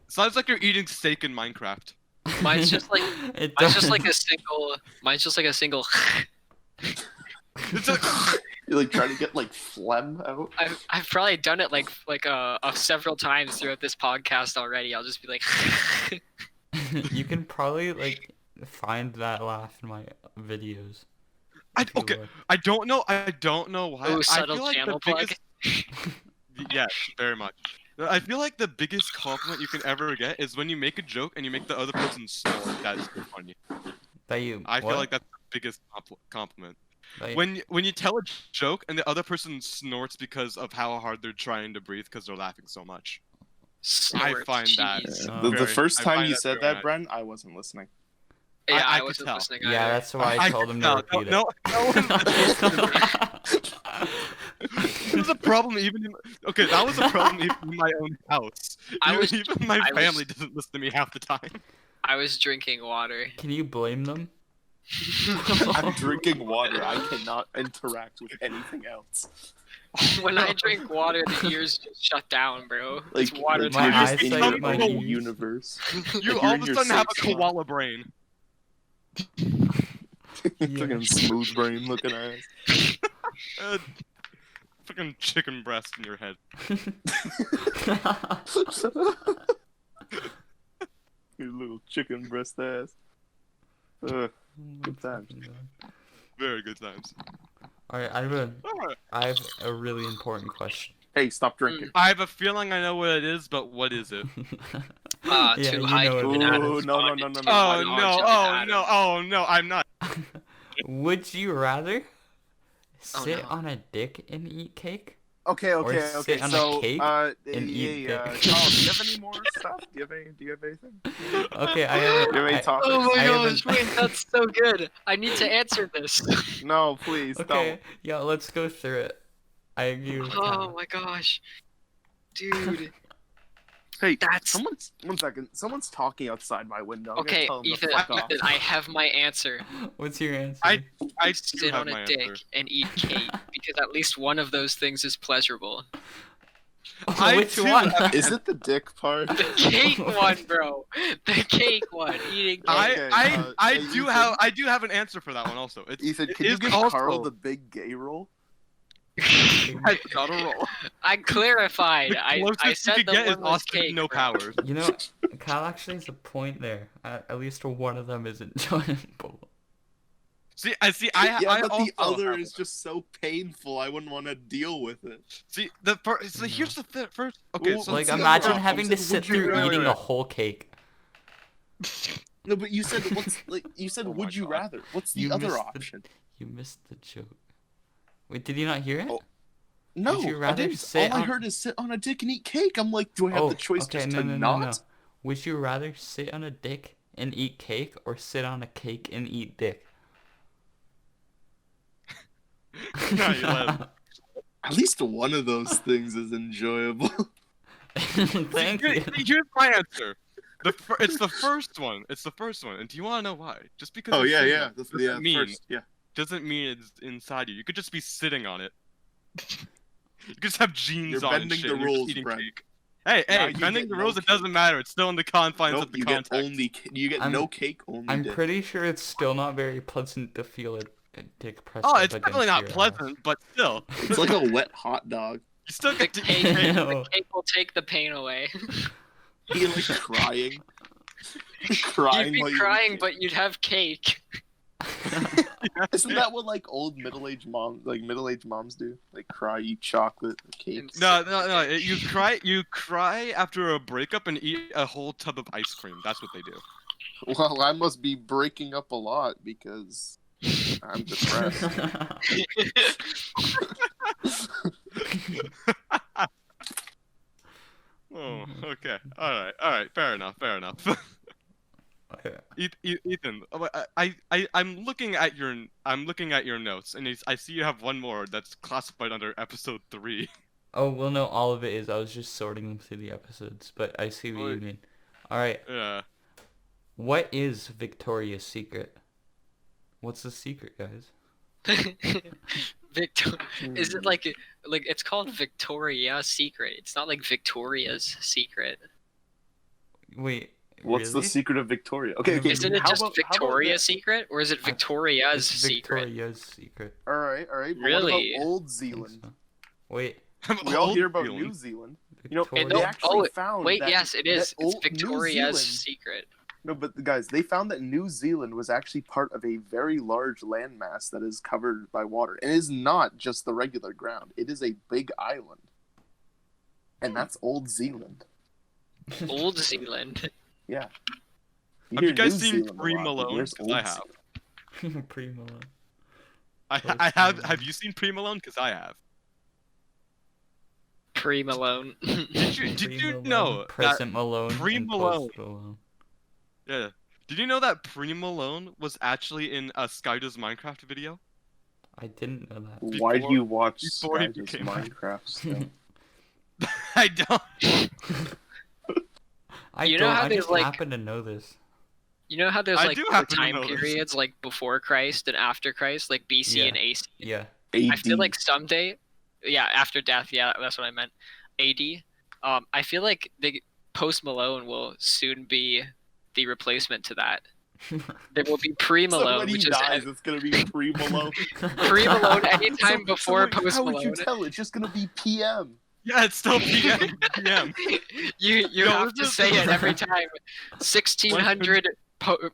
Sounds like you're eating steak in Minecraft. Mine's just like it mine's does. just like a single. Mine's just like a single. It's like, You're like trying to get like phlegm out. I've probably done it like several times throughout this podcast already. I'll just be like. You can probably like find that laugh in my videos. I, if you okay, look. I don't know why. Ooh, I subtle feel like channel the plug. biggest... Yes, very much. I feel like the biggest compliment you can ever get is when you make a joke and you make the other person snort. That's so funny. That you I feel what? like that's the biggest compliment. That you- When you tell a joke and the other person snorts because of how hard they're trying to breathe because they're laughing so much. Snort, find that- jeez. Uh, The Very- first I time find you that said very that, Brent, I wasn't listening. Yeah, I I could wasn't tell. listening. yeah, either. that's why I told him to repeat no, There's a problem even in... Okay, that was a problem even in my own house. Even my I was- family doesn't listen to me half the time. I was drinking water. Can you blame them? I'm drinking water. I cannot interact with anything else. When I drink water, the ears just shut down, bro. Like, It's water like My you're just in eyesight, your my own ears. universe. You Like, all you're of in a your sudden have a safe spot. koala brain. Fucking smooth brain looking ass. Fucking chicken breast in your head. Your little chicken breast ass. Good times. Very good times. Alright, Alright. I have a really important question. Hey, stop drinking. I have a feeling I know what it is, but what is it? Yeah, to you hide know it. an Ooh, atom no, bond no, into no, no. Oh an no! orange Oh atom. no! Oh no! I'm not. Would you rather sit no. on a dick and eat cake, Okay. Or sit on a So, cake and eat dick. Carl, do you have any more stuff? Do you have anything? Okay, I Do you have any have. topics? Oh my I gosh, haven't- wait, that's so good. I need to answer this. No, please Okay, yeah, let's go through it. I agree with Oh Kyle. my gosh. Dude, Hey, that's... one second. Someone's talking outside my window. I'm gonna Okay, tell them to Ethan, fuck off. I have my answer. What's your answer? I do Sit have on my a dick answer. and eat cake, because at least one of those things is pleasurable. I Which too one? have- Is it the dick part? The cake one, bro. The cake one. Eating cake. Okay, I hey, do Ethan. have an answer for that one also. Ethan, it can you is give also- Carl the big gay roll? That's not a roll. I clarified. The I closest you said could the get is one was Austin cake. no bro. powers. You know, Kyle actually has a point there. At least one of them is enjoyable. See, Yeah, but also the other have is one. just so painful. I wouldn't want to deal with it. See, the first. So here's the first. Okay, Well, so Like, the other imagine option? having to Would sit you through rather- eating a whole cake. No, but you said you said Oh my would you God. rather? What's the You other missed the- option? You missed the joke. Wait, did you not hear it? Oh, No, Would you I rather didn't. sit All I on- heard is sit on a dick and eat cake. I'm like, do I have Oh, the choice okay, just no, to no, not? no, no. Would you rather sit on a dick and eat cake, or sit on a cake and eat dick? No, you let- At least one of those things is enjoyable. Thank Here- you. Here's my answer. It's the first one. It's the first one. And do you want to know why? Just because. Oh it's yeah, sitting yeah, on it that's, doesn't yeah. mean First, yeah. doesn't mean it's inside you. You could just be sitting on it. You could just have jeans You're on and bending shit, the and you're just rules, eating Brent. cake. Hey, Now hey, you bending get the no rules, it cake. doesn't matter. It's still in the confines Nope, of the you context. get only you get I'm- no cake, only I'm dick. pretty sure it's still not very pleasant to feel a dick pressed Oh, up it's against definitely not your pleasant, but still. It's like a wet hot dog. You still The get to cake, eat cake. Ew. the cake will take the pain away. You're like crying. You'd Crying be while you eat crying, cake. but you'd have cake. Isn't that what like old middle-aged moms do? Like cry, eat chocolate, cake. No. You cry after a breakup and eat a whole tub of ice cream. That's what they do. Well, I must be breaking up a lot because I'm depressed. Oh, okay. All right. Fair enough. Okay. Ethan, I'm looking at your notes, and I see you have one more that's classified under episode 3. Oh, well, no, all of it is. I was just sorting them through the episodes, but I see what you mean. All right. Yeah. What is Victoria's Secret? What's the secret, guys? Victor, is it like it's called Victoria's Secret? It's not like Victoria's Secret. Wait, What's really? the secret of Victoria? Okay, Isn't it how just about Victoria's this? Secret, or is it Victoria's It's Secret? Victoria's Secret. All right. But Really? What about Old I think Zealand? so. Wait, We all Old hear about Zealand. New Zealand. You know, Victoria. they no, actually oh, found Wait, that, yes, it is. that It's old- New Victoria's Zealand- Secret. No, but guys, they found that New Zealand was actually part of a very large landmass that is covered by water. And it is not just the regular ground. It is a big island. And that's Old Zealand. Old Zealand. Yeah. Have you hear guys New seen Zealand a Pre lot, but Malone? where's Because Old I have. Zealand? Primo. I have. Have you seen Pre Malone? Because I have. Pre-Malone. Did you Pre-Malone, know that? Present Malone, and Pre-Malone. Post Malone. Yeah. Did you know that Pre Malone was actually in a Sky Does Minecraft video? I didn't know that. Why do you watch before he Sky Does became- Minecraft still? I don't. I You know don't. how I there's, just like- happen to know this. You know how there's I like do the happen to time know this. periods like before Christ and after Christ, like BC Yeah. and AC? Yeah. I feel like someday, yeah, after death, yeah, that's what I meant. AD. I feel like the Post Malone will soon be the replacement to that. There will be So Pre-Malone, when he which dies, it's gonna be Pre-Malone. Pre-Malone anytime before How Post would you Malone. tell? It's just gonna be PM. Yeah, it's still PM. PM. You No, have to this is- say it every time. 1600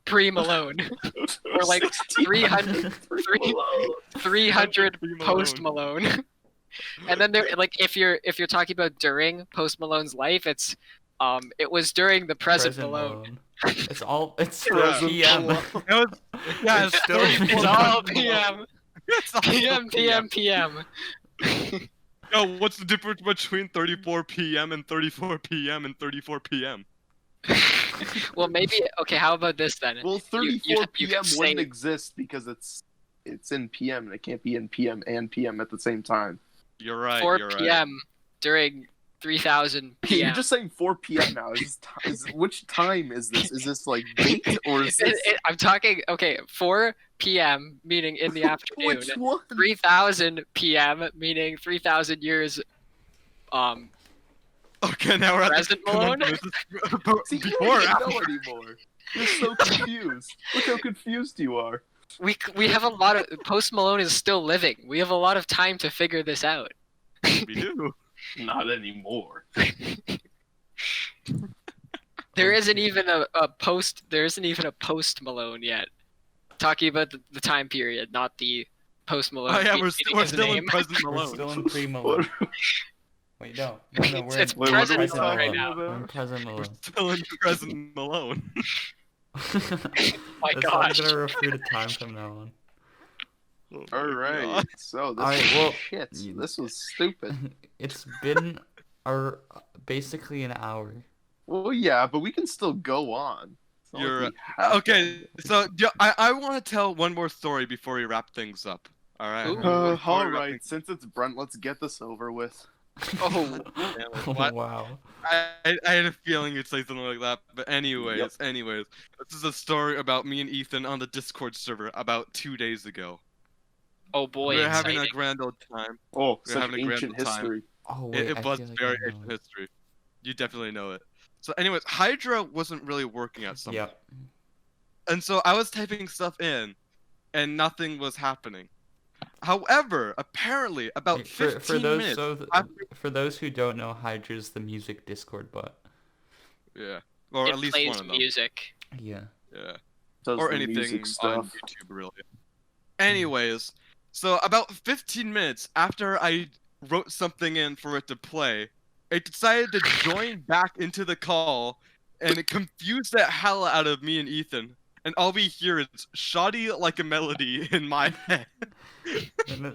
Pre-Malone, or like 300 300 Post Malone. And then there, like, if you're talking about during Post Malone's life, it's it was during the present Malone. It's all. It's Present PM. Malone. It was, yeah, It's still- It's all PM. It's all PM. PM. PM. Yo, what's the difference between 34 p.m. and 34 p.m. and 34 p.m.? Well, maybe. Okay, how about this then? Well, You 34 could p.m. say wouldn't exist because it's in p.m. and it can't be in p.m. and p.m. at the same time. You're right. 4 you're right. p.m. during 3000 You're p.m. just saying 4 p.m. now. Which time is this? Is this like date or is this I'm talking. Okay, 4 p.m. meaning in the afternoon. which one? 3000 p.m. meaning 3000 years. Okay, now we're at Present the, come on, Malone? this is See, you before. don't After. know anymore. You're so confused. Look how confused you are. We have a lot of Post Malone is still living. We have a lot of time to figure this out. We do. Not anymore. There isn't even a post. There isn't even a Post Malone yet. Talking about the time period, not the Post Malone. Oh yeah, meaning we're his still in name. present We're Malone. still in pre-Malone. Wait, no, we're It's in Wait, what are we present present Malone right talking now. Malone. We're in about? present We're Malone. still in present Malone. My That's how I'm gosh. gonna refer to time from now on. Oh my All right. God. So this Alright, was well, shit. you- This was stupid. It's been basically an hour. Well, yeah, but we can still go on. It's not like You're we have to okay. end it. So yeah, I want to tell one more story before we wrap things up. All right. Ooh. Before All we wrap right. things- Since it's Brent, let's get this over with. Oh. What? Wow. I had a feeling you'd say something like that. But anyways, this is a story about me and Ethan on the Discord server about 2 days ago. Oh boy. We were having a exciting. grand old time. Oh, We're such having a grand ancient old time. history. Oh wait, It I was feel like very I know ancient it. history. You definitely know it. So, anyways, Hydra wasn't really working at something. Yep. And so I was typing stuff in, and nothing was happening. However, apparently, about Wait, 15 for those minutes after... for those who don't know, Hydra's the music Discord bot. Yeah. Or It at least plays one of them. music. Yeah. Yeah. Does Or the anything music on stuff. YouTube, really. Anyways, so about 15 minutes after I wrote something in for it to play, it decided to join back into the call, and it confused the hell out of me and Ethan. And all we hear is shoddy like a melody in my head.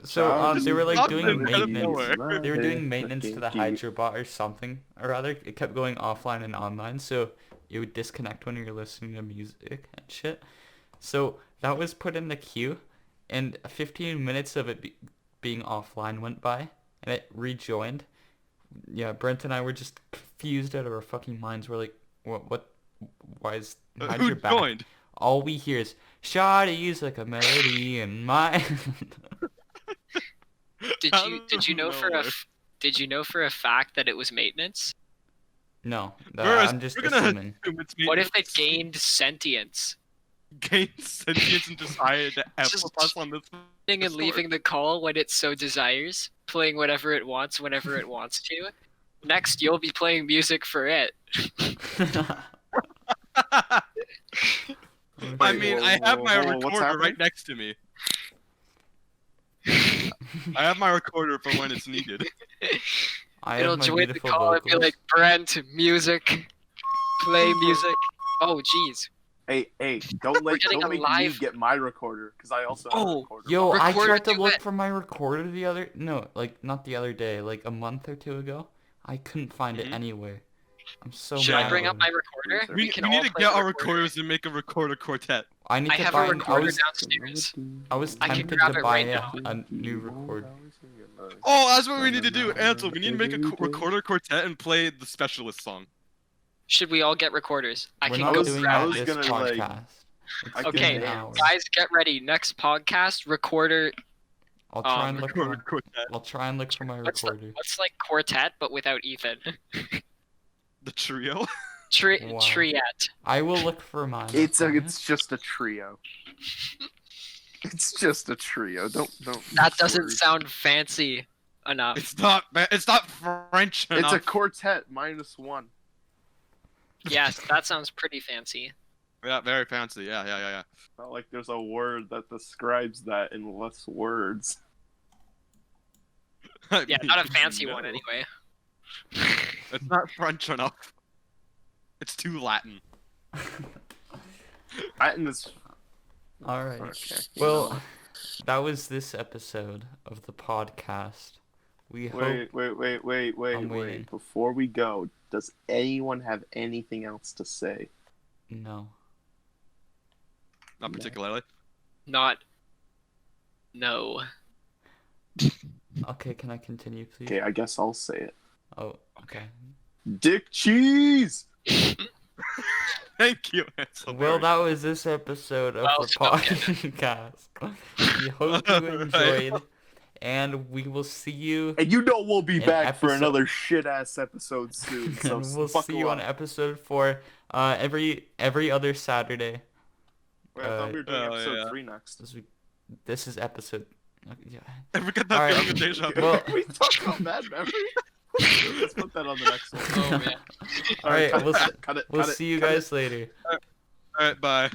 So they were like Just doing popped out of maintenance. nowhere. They were doing maintenance to the Hydra bot or something, or rather, it kept going offline and online, so it would disconnect when you're listening to music and shit. So that was put in the queue, and 15 minutes of it being offline went by, and it rejoined. Yeah, Brent and I were just confused out of our fucking minds. We're like, what, why is Who Hydra back? joined? All we hear is shoddy's like a melody in my. Did Out you of know nowhere. did you know for a fact that it was maintenance? No, We're I'm just we're gonna assuming. assume it's What if it maintenance. gained sentience? Gained sentience and decided to F Just- us on this? And leaving the call when it so desires, playing whatever it wants whenever it wants to. Next, you'll be playing music for it. I mean, I have my whoa, what's recorder right happening? next to me. I have my recorder for when it's needed. I It'll have my join the beautiful call and be vocals. like, Brent, music, play music. Oh, jeez. Hey, don't getting a make me live- get my recorder because I also have a Oh, recorder. Yo, I Recorder tried to duet. look for my recorder not the other day, like a month or two ago. I couldn't find it Mhm. anywhere. I'm so Should mad I bring about up my it. recorder? We can need all to play get the our recorder. recorders and make a recorder quartet. I need I to have buy. a recorder I downstairs. was I can tempted grab to it buy right now. a new recorder. Oh, that's what we need to do, Ansel. We need to make a recorder quartet and play the specialist song. Should we all get recorders? I We're can not go doing grab that was this gonna, like- podcast. It's I been Okay, an hour. Guys, get ready. Next podcast, recorder. I'll try and look for Recorder my, quartet. I'll try and look for my What's recorder. like quartet but without Ethan? The trio. Wow. Triet. I will look for mine. It's okay? just a trio. It's just a trio. Don't. That doesn't worry. sound fancy enough. It's not French It's enough. a quartet -1. Yes, that sounds pretty fancy. Yeah, very fancy. Yeah. Not like there's a word that describes that in less words. I Yeah, mean, not a fancy one no. anyway. It's not French enough. It's too Latin. Latin is All right. okay. Well, that was this episode of the podcast. We hope. Wait. waiting. Before we go, does anyone have anything else to say? No. Not particularly. Not. No. Okay, can I continue, please? Okay, I guess I'll say it. Oh, okay. Dick cheese! Thank you, Ansel. Well, that was this episode of Well the spoken. podcast. We hope you enjoyed, and we will see you. And you know we'll be An back for episode- another shit-ass episode soon, so And we'll buckle see you up. on episode 4 every other Saturday. Wait, I thought we were doing Oh, episode yeah. 3 next. This is episode. Yeah. I forgot that Alright. feeling of deja vu. Well- we talked about bad memory. Let's put that on the next one. Oh man. All right, cut we'll it, cut it, we'll cut it, see you cut it. guys later. Alright, bye.